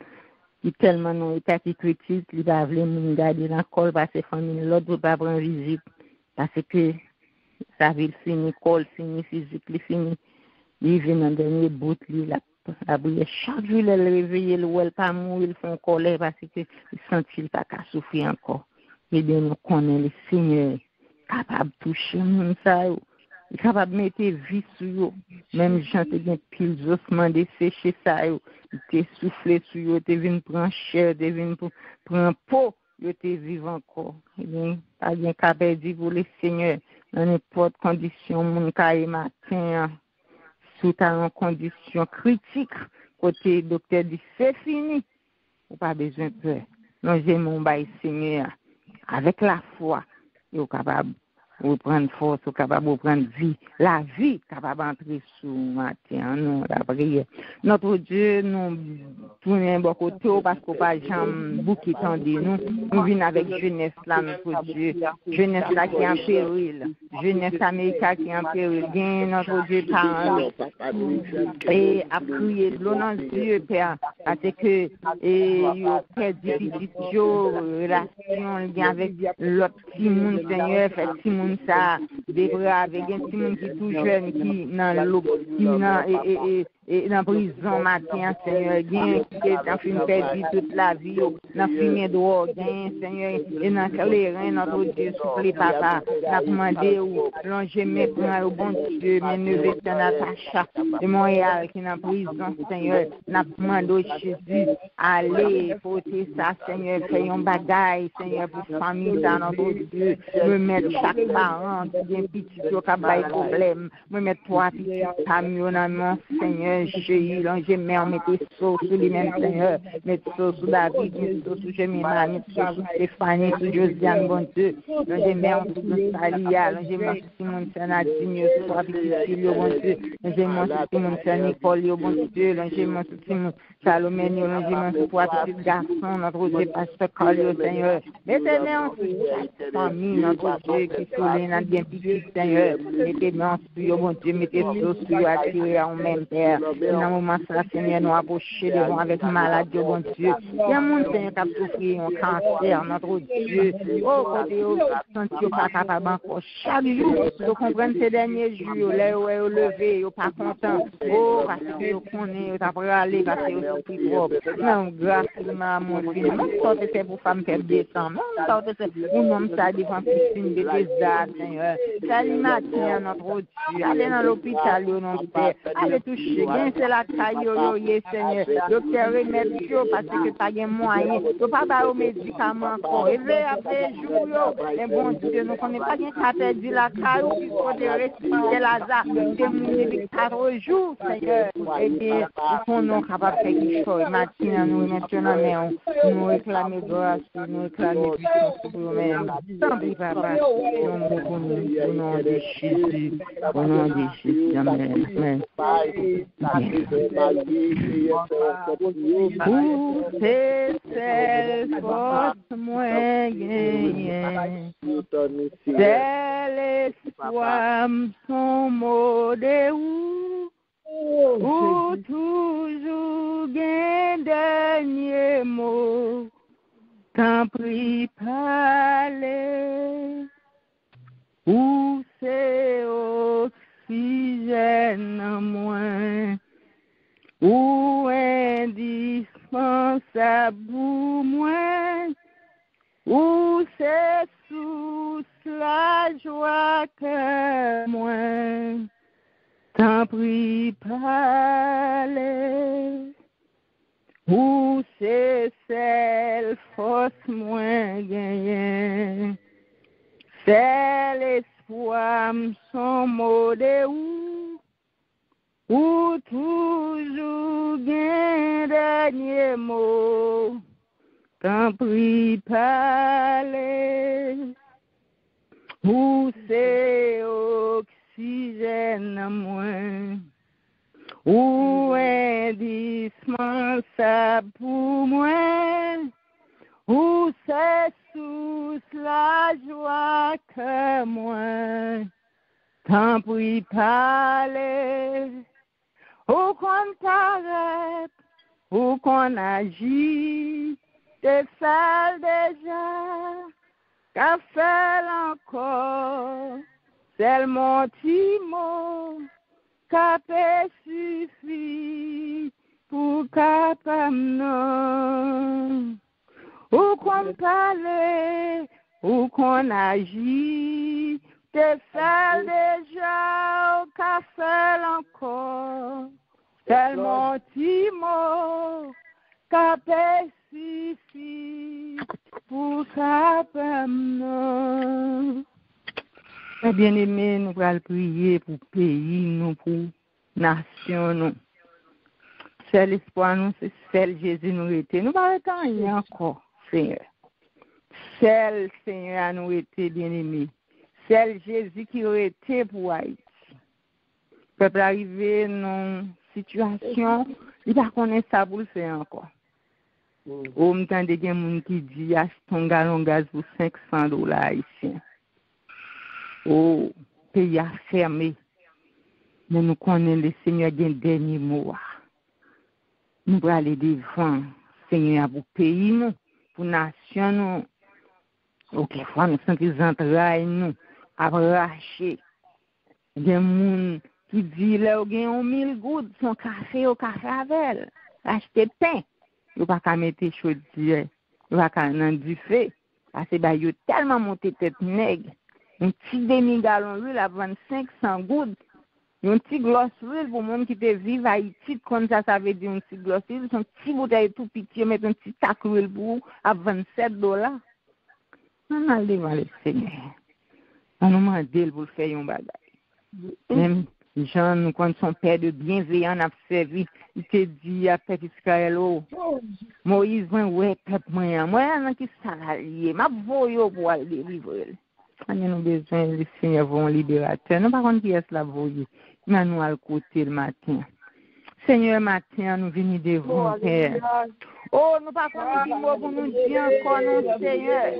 qui tellement dans l'état qui critique, ils va venir nous garder dans le col parce que famille l'autre peut pas prendre visite parce que sa vie fini, col fini, physique fini, il vient dans dernier bout, la brûler chaque jour, il réveille, elle pas mourir, il fait colère parce que il sent qu'il pas qu'à souffrir encore. Et bien nous connaissons le Seigneur capable de toucher monde ça. Il est capable de mettre vie sur eux. Même gens qui ont pile ossements dessécher ça, ils te soufflé sur eux, ils viennent prendre chair, ils viennent prendre peau, yo te vive encore. Eh bien, pas bien qu'à perdu pour le Seigneur, dans n'importe condition, mon cahier matin, sous ta condition critique, côté docteur dit c'est fini, ou pas besoin de peur. Non, j'ai mon bail Seigneur, avec la foi, yo capable de prendre force, ou capable de prendre vie, la vie capable d'entrer sous matin, non, la prière. Notre Dieu, nous tournons de côté parce qu'on pas jamais bouquet tendez nous venons avec jeunesse là, notre Dieu, jeunesse là qui est en péril, jeunesse américaine qui est en péril, bien notre Dieu parent et à prier de l'eau dans Dieu, Père, parce que il fait difficile, relation lien avec l'autre petit monde, Seigneur, fait petit monde ça, des bras avec un petit monde qui est tout jeune, qui dans l'eau, qui dans et dans prison matin, Seigneur, bien qui est en fin perdu toute la vie, dans fumée drogue, Seigneur, et dans clairin, notre Dieu, souffle papa, n'a demandé ou longer maintenant au bon Dieu, mes neveux de Natacha de Montréal qui est en prison, Seigneur, n'a demandé Jésus, allez porter ça, Seigneur, fais un bagaille, Seigneur, pour famille, dans notre Dieu, me mettre chaque parent qui est petit, qui a pas de problème, me mettre trois petits camions dans mon Seigneur, chéri, j'ai mis en mettre sauce sur lui-même, Seigneur, mettre sauce sur David, mettre sauce sur Jemima, mettre sauce sur Stéphanie, sur Josiane, bon Dieu, j'ai mis en sur Salia, j'ai mis en sur Simon Sanadine, sur trois petits filles, bon Dieu, j'ai mis en sur Simon Sanicole, bon Dieu, j'ai mis en sur Simon Salomé, j'ai mis en sur trois petits garçons, notre Dieu, pasteur Carlo, Seigneur, mettez-les en sur famille, notre Dieu, qui soulève notre bien petit, Seigneur, mettez-les en sur, bon Dieu, mettez sauce sur attirer en même Père. Dans le moment ça, Seigneur, nous approcher devant avec maladie, bon Dieu. Il y a un monde, Seigneur, qui a souffert un cancer, notre Dieu. Oh, côté, senti pas capable encore. Chaque jour, vous comprenez ces derniers jours, là où vous levez, vous pas content. Oh, parce que vous connaissez, vous avez râlé, parce que vous souffrez trop. Non, grâce à mon Dieu. Non, sortez c'est pour femme faire descendre. Non, sortez c'est pour nous, ça défend Christine de désastre, Seigneur. Salut, matin, notre Dieu. Allez dans l'hôpital, non, Père. Allez toucher. C'est la caille, Seigneur. Docteur, remercie parce que pas de moyens. Tu pas de médicaments encore. Et après jour, mais bon Dieu, nous connaissons pas bien qu'à perdu la caille, qui soit de respirer Lazare, de mourir 4 jours, Seigneur. Et bien, nous sommes capables de faire quelque chose. Maintenant, nous maintenant, nous réclamons grâce, nous réclamons puissance pour nous-mêmes. Tant pis, papa, nous reconnaissons au nom de Jésus, au nom de Jésus. Amen. Pour c'est celle force moyenne, c'est l'espoir son mot de ou toujours gain dernier mot, tant pris parler, ou c'est oxygène en moins. Ou indispensable pour moi, ou c'est sous la joie que moi, t'en prie parler, ou c'est celle force moins gagnée, c'est l'espoir son mot de ou toujours gain dernier mot, t'en prie parler, ou c'est oxygène à moins, ou indispensable pour moi, ou c'est sous la joie que moi, t'en prie parler. Ou qu'on t'arrête, ou qu'on agit, t'es fait déjà, qu'a fait encore, c'est mon petit mot, qu'a fait suffit pour capable non. Ou qu'on parle, ou qu'on agit, t'es fait déjà, qu'a fait encore. Tellement Timo, qu'a suffit pour sa femme. Bien-aimé, nous allons prier pour pays, nous, pour nation, nous. Seul espoir, nous, c'est seul Jésus nous était. Nous pas rien encore, Seigneur. Seul Seigneur nous était, bien-aimé. Seul Jésus qui aurait été pour Haïti. Peuple arrivé dans une situation, il ne connaît pas ça pour le faire encore. Au même temps, il y a des gens qui disent achète un gallon de gaz pour $500 haïtiens. Au pays a fermé. Mais nous connaissons le Seigneur d'un dernier mot. Nous allons aller devant Seigneur pour pays, nous, pour nation, nous. Ok, fois nous sommes les entrailles, nous, arrachés. Il y a des gens qui disent, là, il y a 1000 gouttes, son café au café avec, acheter pain. Il ne va pas mettre chaudière, il ne va pas mettre du feu. Parce que il a tellement monté tête nègre. Un petit demi-gallon d'huile à 500 gouttes. Un petit gloss d'huile pour les gens qui te vivent à Haïti, comme ça veut dire un petit gloss d'huile. Son petit bouteille tout petit, mettre un petit tac d'huile pour à $27. On a devant le Seigneur. On nous demande pour faire un bagage. Même Jean, nous, quand son père de bienveillant a servi, il te dit à Père Israël, Moïse, ouais, peuple, moi, qui salarié, ma voyo pour aller délivrer. On a besoin de Seigneur pour un libérateur. Nous, par contre, qui est la voyer, mais nous, à le côté le matin. Seigneur, matin, nous venons devant Père. Oh, nous pas connaissons qui mot pour nous dire encore, non, Seigneur.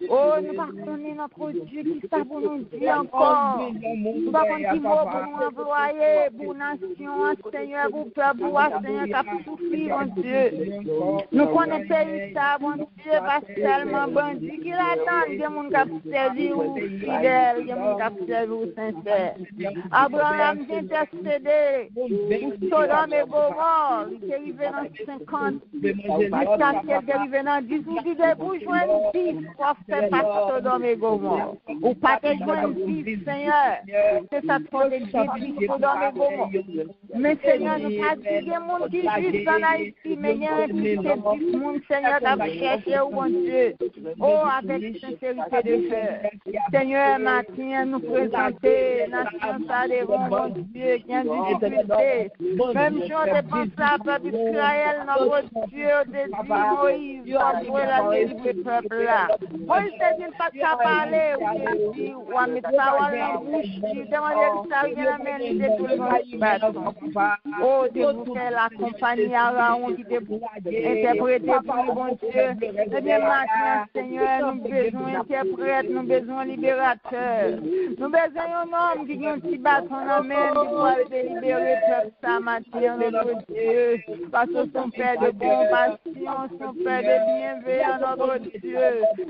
Oh, nous pas connaissons notre Dieu qui ça pour nous dire encore. Nous pas connaissons qui mot pour nous employer, pour nation, Seigneur, pour peuple, pour Seigneur, qui a souffert, mon Dieu. Nous connaissons ça, mon Dieu, pas seulement bandit qui l'attend, il y a des gens qui servi ou fidèles, il y a des gens qui servi ou sincères. Abraham vient intercéder pour Sodome et Gomorrhe, il est arrivé dans 50. Jusqu'à ce qu'elle dérive dans 10 ou 10 pour joindre 10 pour faire passer Sodome et Gomorre. Ou pas te joindre 10, Seigneur. C'est ça qu'on est 10 Sodome et Gomorre. Mais Seigneur, nous pas dit qu'il y a des gens qui juste en Haïti, mais il y a un petit 10 personnes, Seigneur, qui a cherché au bon Dieu. Oh, avec sincérité de cœur. Seigneur, matin, nous présenter nation ça devant mon Dieu qui a une difficulté. Même si on dépense à peuple d'Israël, notre Dieu te dit, Moïse, pour la délivrer le peuple là. Moïse te dit, pas de parler, ou te dit, ou à mettre ça dans la bouche, tu demandes que ça vienne à mener de tout le monde. Oh, tu vous fais la compagnie Araon qui te interpréter pour le bon Dieu. Eh bien, maintenant, Seigneur, nous besoin d'interprète, nous besoin libérateur. Nous besoin d'un homme qui a un petit bâton en main, qui doit libérer le peuple ça, matin, notre Dieu. Parce que son Père de compassion, son Père de bienveillance, notre Dieu.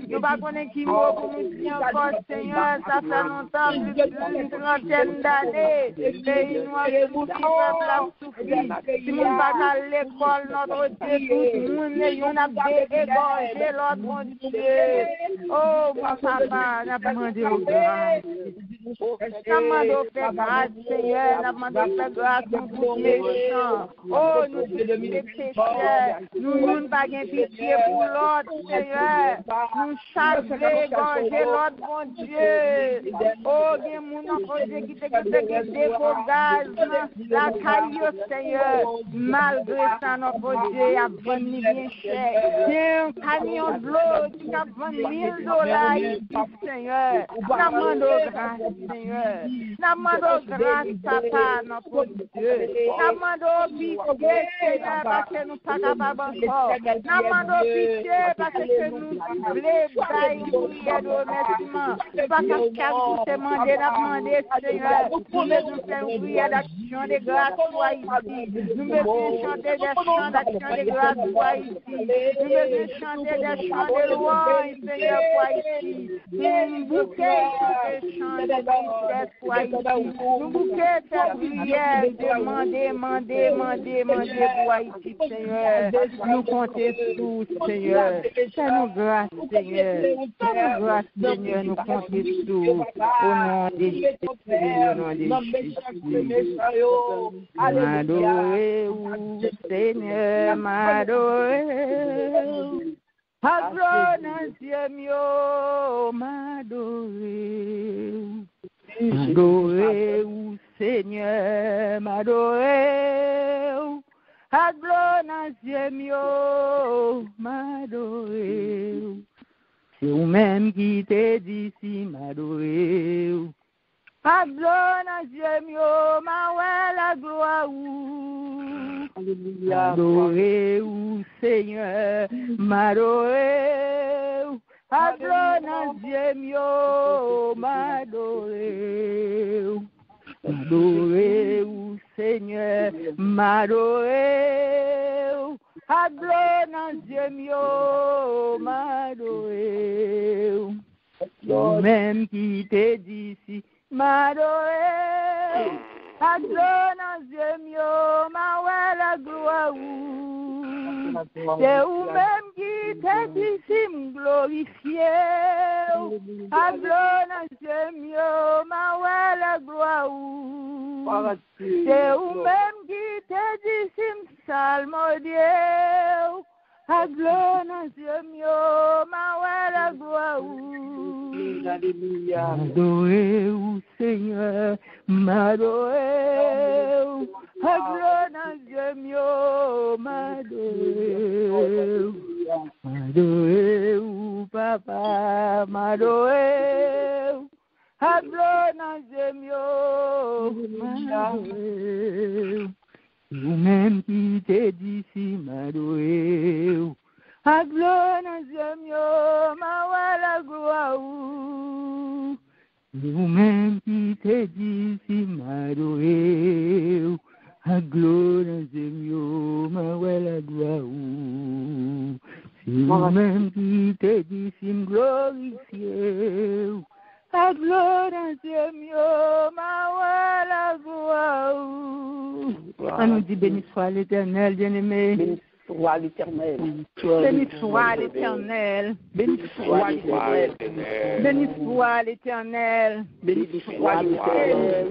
Nous ne pas connaître qui mot pour nous dire encore, Seigneur, ça fait longtemps, plus d'une trentaine d'années. Les Noirs, tout le peuple a souffert. Si nous ne pas à l'école, notre Dieu, tout le monde, on a dégorgé l'autre, mon Dieu. Oh, papa, on a demandé au grâce. On a demandé au fait grâce, Seigneur, on a demandé au fait grâce pour tous les méchants. Oh, nous sommes des pécheurs. Nous n'avons pas de pitié pour l'autre, Seigneur. Nous charger, gorger l'autre, bon Dieu. Oh, il y a mon enfant qui te défaut gaz, la caillou, Seigneur. Malgré ça, notre Dieu a vendu bien cher. Il y a un camion de l'eau qui a vendu $1000 ici, Seigneur. Nous demandons grâce, Seigneur. Nous demandons grâce, papa, notre Dieu. Nous demandons pitié, Seigneur, parce que nous ne sommes pas capables encore. Nous demandons pitié parce que nous voulons prier de remerciement. Parce que chaque jour, c'est demandé, Seigneur. Nous devons faire une prière d'action de grâce pour Haïti. Nous devons chanter des chants d'action de grâce pour Haïti. Nous devons chanter des chants de louange, Seigneur, pour Haïti. Nous bouquer des chants de tristesse pour Haïti. Nous bouquer cette prière, demander pour Haïti, Seigneur. Nous comptons tous, Seigneur. Fais-nous grâce, Seigneur. Fais-nous grâce, Seigneur. Nous comptons tous. Au nom de Jésus, au nom de Jésus. M'adorer, Seigneur, m'adorer. Adonai yo m'adorer. M'adorer ou Seigneur, m'adorer. Adonai yo m'adorer. C'est vous-même qui t'ai dit si m'adorer. Adonai yo m'adorer la gloire. M'adorer ou Seigneur, m'adorer. Adonai yo m'adorer. M'adorer ou Seigneur, m'adorer. Adonai yo m'adorer. Même qui t'ai dit si m'adorer. Adonai yo m'adorer la gloire. C'est vous-même qui t'ai dit si m'glorifier. Adonai yo m'adorer la gloire. C'est vous-même qui t'ai dit si m'salmodier. Adonai yo m'adorer la gloire. M'adorer ou Seigneur, m'adorer. Adonai yo m'adorer. M'adorer ou Papa, m'adorer. Adonai yo m'adorer. Vous-même qui t'ai dit si m'adorer. Adonai yo m'adorer la gloire. Vous-même qui t'ai dit si m'adorer. Adonai yo m'adorer la gloire. C'est vous-même qui t'ai dit si m'glorifier. Adonai yo m'adorer la gloire. On nous dit béni soit l'Éternel, bien-aimé. Béni soit l'Éternel. Béni soit l'Éternel. Béni soit l'Éternel. Béni soit l'Éternel. Béni soit l'Éternel.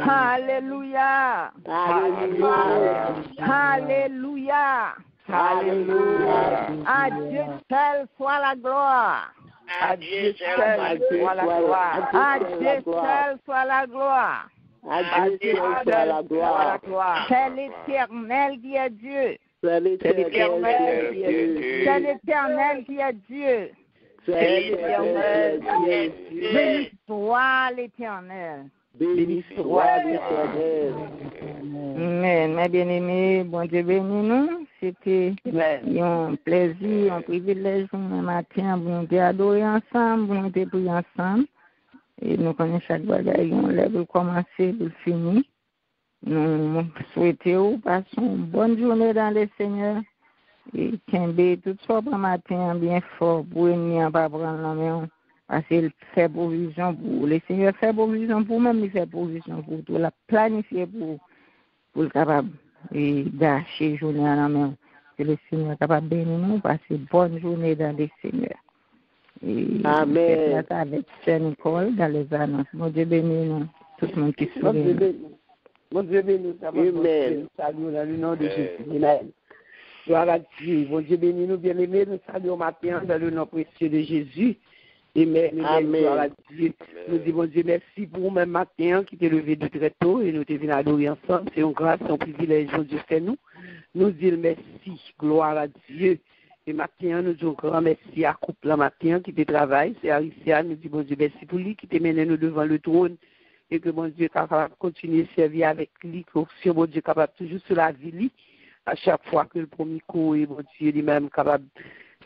Alléluia. Alléluia. Alléluia. Alléluia. À Dieu seul soit la gloire. À Dieu seul soit la gloire. À Dieu seul soit la gloire. À Dieu seul la gloire. C'est l'Éternel qui est Dieu. C'est l'Éternel qui est Dieu. C'est l'Éternel qui est Dieu. C'est l'Éternel qui est Dieu. Béni soit l'Éternel. Béni soit l'Éternel. Amen. Mes bien-aimés, bon Dieu béni nous. C'était un plaisir, un privilège pour nous matin, pour nous adorer ensemble, pour nous prier ensemble. Et nous connaissons chaque bagaille, on lève pour commencer, pour finir. Nous souhaitons passer une bonne journée dans le Seigneur. Et qu'il tout soit pour matin bien fort, pour ne pas prendre la main. Parce qu'il fait provision pour le Seigneur, fait provision pour même, il fait provision pour tout, la planifier pour le capable et gâcher journée à la main. Que le Seigneur est capable de bénir nous, passer bonne journée dans le Seigneur. Et Amen. Avec Saint-Nicole dans les annonces. Mon Dieu bénit nous, tout le monde qui sourit. Mon Dieu bénit nous. Amen. Salut dans le nom de Jésus. Amen. Gloire à Dieu. Mon Dieu bénit nous, bien-aimés. Nous saluons matin dans le nom précieux de Jésus. Amen. Amen. Gloire à Dieu. Nous disons, mon Dieu, merci pour vous-même matin qui t'est levé de très tôt et nous t'es venus adorer ensemble. C'est une grâce, c'est un privilège, mon Dieu, c'est nous. Nous disons merci. Gloire à Dieu. Et matin, nous disons grand merci à couple la matin qui te travaille. C'est Aricia. Nous disons, mon Dieu, merci pour lui qui te mène nous devant le trône. Et que mon Dieu est capable de continuer à servir avec lui. Que mon Dieu est capable toujours sur la vie. À chaque fois que le premier coup est, mon Dieu, lui-même capable de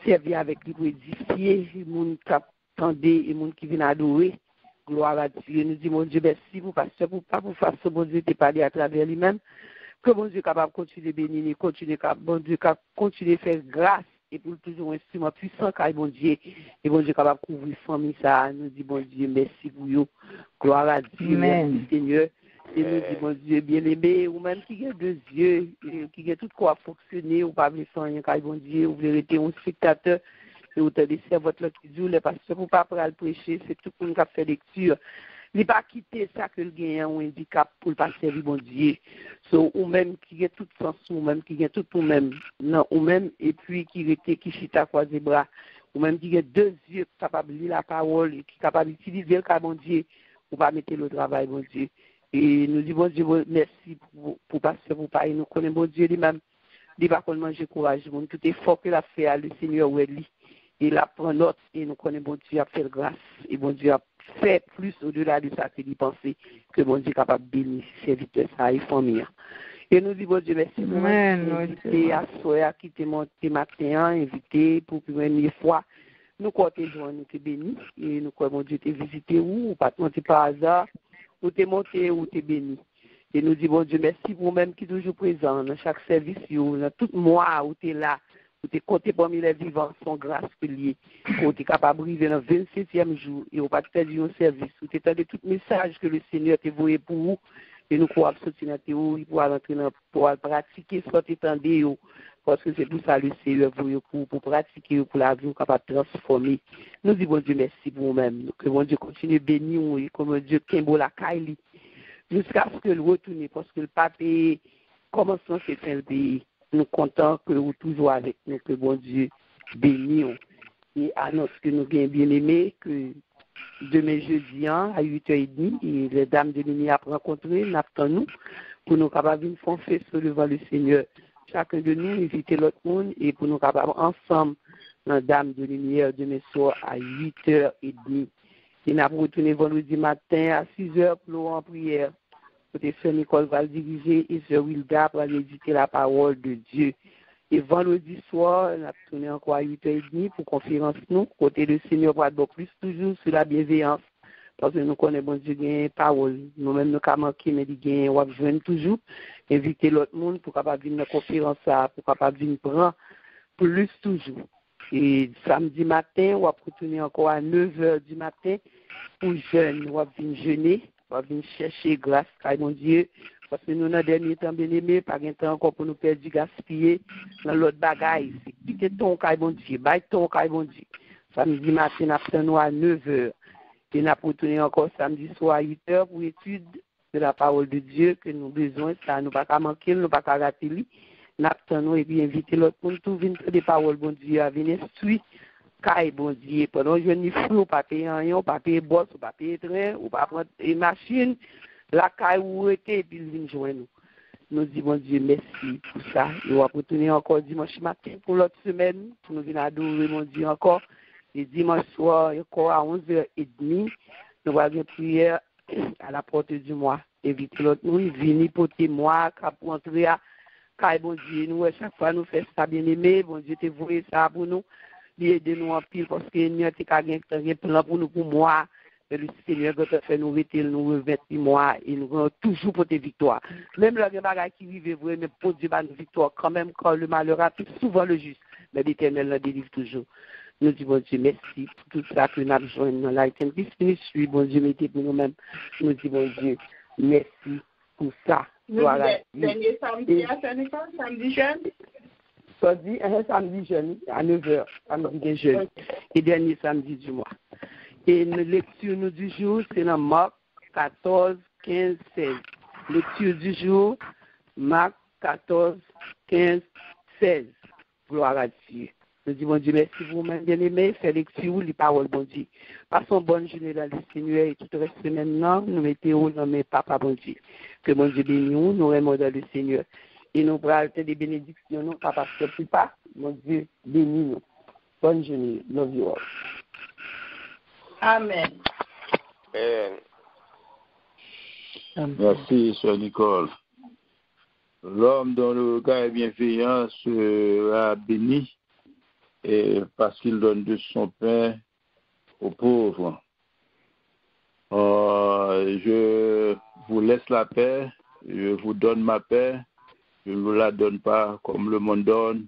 servir avec lui pour édifier. Le monde qui attendait et le monde qui vient adorer. Gloire à Dieu. Nous disons, mon Dieu, merci pour pasteur, pour pas pour faire ce mon Dieu, t'es parlé à travers lui-même. Que mon Dieu est capable de continuer à bénir, mon Dieu continue à faire grâce. Et pour toujours un instrument puissant, car mon Dieu, et mon Dieu capable de couvrir la famille, ça, nous dit, bon Dieu, merci pour vous. Gloire à Dieu, merci Seigneur. Et nous dit, mon Dieu, bien-aimé, ou même qui a deux yeux, qui a tout quoi fonctionner, ou pas venir sans rien, car bon Dieu, vous voulez être un spectateur, et vous avez laissé votre qui dit, le pasteur, pour pas prendre le prêcher, c'est tout pour nous faire lecture. Il pas quitter ça que le gagne un handicap pour le passer bon Dieu. So ou même qui a tout sens ou même qui a tout ou même non ou même et puis qui était qui chita croisé bras ou même qui a deux yeux capable de lire la parole et qui capable d'utiliser le bon Dieu pour pas mettre le travail bon Dieu. Et nous disons bon Dieu merci pour passer pour pas nous connaît bon Dieu lui-même. Il va qu'on manger courage bon tout effort que l'a fait le Seigneur ou lui. Il a pris note et nous connaissons bon Dieu a fait grâce et bon Dieu a fait plus au-delà de ça que d'y penser que bon Dieu est capable de bénir ses serviteurs ça et famille. Et nous disons bon Dieu merci pour inviter à soir qui t'est monté matin invité pour première fois nous côté joint nous t'es béni et nous quoi bon Dieu t'es visité ou pas monter par hasard ou t'es monté ou t'es béni. Et nous disons bon Dieu merci pour même qui est toujours présent dans chaque service dans tout mois où t'es là. Tu es compté parmi les vivants, son grâce que lié. Tu es capable de vivre dans le 27e jour et on pas perdu un service. Tu es de tout message que le Seigneur t'a envoyé pour vous. Et nous croyons sortir dans la théorie pour rentrer pour pratiquer ce que tu entendez. Parce que c'est pour ça que le Seigneur pour pratiquer, pour la vie, capable de transformer. Nous disons bon Dieu merci pour nous-mêmes. Que bon Dieu continue de bénir et comme Dieu Kimbo la Kaili. Jusqu'à ce que le retourne parce que le pape commence à se faire le pays. Nous comptons que vous toujours avec nous, que bon Dieu bénit et annonce que nous bien aimés, que demain jeudi à 8h30, et les dames de lumière rencontrées, nous pour nous capables de faire feu devant le Seigneur. Chacun de nous inviter l'autre monde et pour nous capables ensemble, dans Dame de lumière demain soir à 8h30. Et nous avons retourné vendredi matin à 6h pour en prière. Côté Sœur Nicole va le diriger et Sœur Wilda va méditer la parole de Dieu. Et vendredi soir, on a tourné encore à 8h30 pour conférence nous. Côté le Seigneur va être plus toujours sur la bienveillance. Parce que nous connaissons bon Dieu gagne parole. Nous-mêmes nous avons manqué, mais il gagne, on va joindre toujours. Inviter l'autre monde pour capable venir dans la conférence, pour capable venir prendre plus toujours. Et samedi matin, on va retourner encore à 9h du matin pour jeûner. On va venir jeûner. On va venir chercher grâce à mon Dieu. Parce que nous, dans le dernier temps, bien aimé, pas de temps encore pour nous perdre du gaspiller dans l'autre bagaille. C'est quitter ton caille, bon Dieu. Bâille ton caille, bon Dieu. Samedi matin, nous à 9h. Et nous avons retourné encore samedi soir à 8h pour l'étude de la parole de Dieu que nous avons besoin. Ça, nous ne pouvons pas manquer, nous ne pouvons pas rater. Nous avons et puis inviter l'autre monde tout venir des paroles, bon Dieu, à venir suivre. Caille, bon Dieu, pendant que je ne flou, pas payer rien, pas payer boss, pas payer train, ou pas prendre une machine, la caille où était, et puis il vient joindre nous. Nous disons, bon Dieu, merci pour ça. Nous allons retourner encore dimanche matin pour l'autre semaine, pour nous venir adorer, mon Dieu, encore. Et dimanche soir, encore à 11h30, nous allons une prière à la porte du mois. Éviter l'autre, nous venir porter moi, pour entrer à caille, bon Dieu, nous, à chaque fois, nous faisons ça bien aimé, bon Dieu, t'es voué ça pour nous. Aider nous en pile parce que nous avons un plan pour nous, pour moi. Le Seigneur a fait nous revêtir moi et nous avons toujours pour des victoires. Même le bagage qui vivent vrai, mais pour Dieu, une victoire quand même quand le malheur arrive, souvent le juste. Mais l'Éternel le délivre toujours. Nous disons, bon Dieu, merci pour tout ça que nous avons besoin dans la ministry. Bon Dieu, mettez pour nous-mêmes. Nous disons, bon Dieu, merci pour ça. Dernier samedi jeune? Samedi jeune, à 9h, samedi jeune, et dernier samedi du mois. Et la lecture nous du jour, c'est dans Marc 14, 15, 16. Lecture du jour, Marc 14, 15, 16. Gloire à Dieu. Nous disons, bon Dieu, merci vous-même, bien-aimés, faites lecture, les paroles, bon Dieu. Passons bonne journée dans le Seigneur et tout le reste maintenant, nous mettons dans mes papas, bon Dieu. Que bon Dieu bénisse nous aimons dans le Seigneur. Et nous prenons des bénédictions, non, pas parce que plus pas, mon Dieu, bénis nous. Bonne journée. Love you all. Amen. Merci, Sœur Nicole. L'homme dont le regard est bienveillant sera béni et parce qu'il donne de son pain aux pauvres. Je vous laisse la paix, je vous donne ma paix. Je ne vous la donne pas comme le monde donne.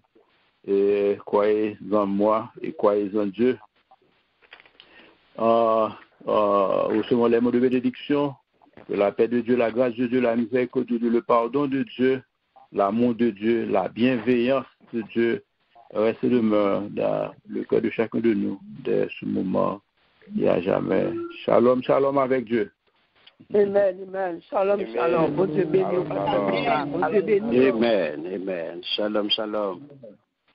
Et croyez en moi et croyez en Dieu. Recevons les mots de bénédiction. Que la paix de Dieu, la grâce de Dieu, la miséricorde de Dieu, le pardon de Dieu, l'amour de Dieu, la bienveillance de Dieu reste et demeure dans le cœur de chacun de nous dès ce moment et à jamais. Shalom, shalom avec Dieu. Amen, amen. Shalom, shalom. Bon Dieu béni. Bon Dieu béni. Amen, amen. Shalom, shalom.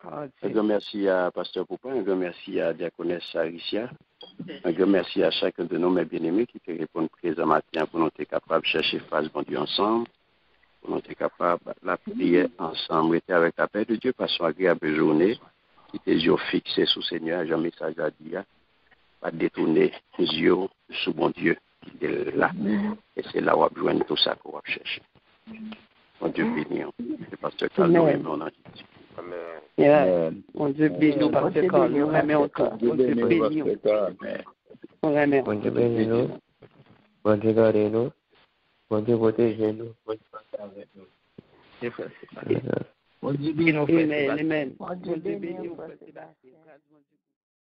Un grand merci à Pasteur Poupin, un grand merci à Diaconesse Aricia, un grand merci à chacun de nous, mes bien-aimés, qui te répondent présent matin pour nous être capables de chercher face bon Dieu ensemble, pour nous être capables de la prier ensemble, rester avec la paix de Dieu, passer une agréable journée, qui tes yeux fixés sous Seigneur, j'ai un message à dire, pas détourner les yeux sous bon Dieu, qui est là, et c'est là où on va joindre tout ça qu'on va chercher. Bon Dieu béni, c'est Pasteur Carlo et mon ange. Amen. Mon Dieu béni, Pasteur Carlo, remet encore. Mon Dieu béni. On remet. Bon Dieu béni nous, bon Dieu gardez nous, bon Dieu protégez nous, bon Dieu passe avec nous. Bon Dieu béni, amen, amen. Bon Dieu béni,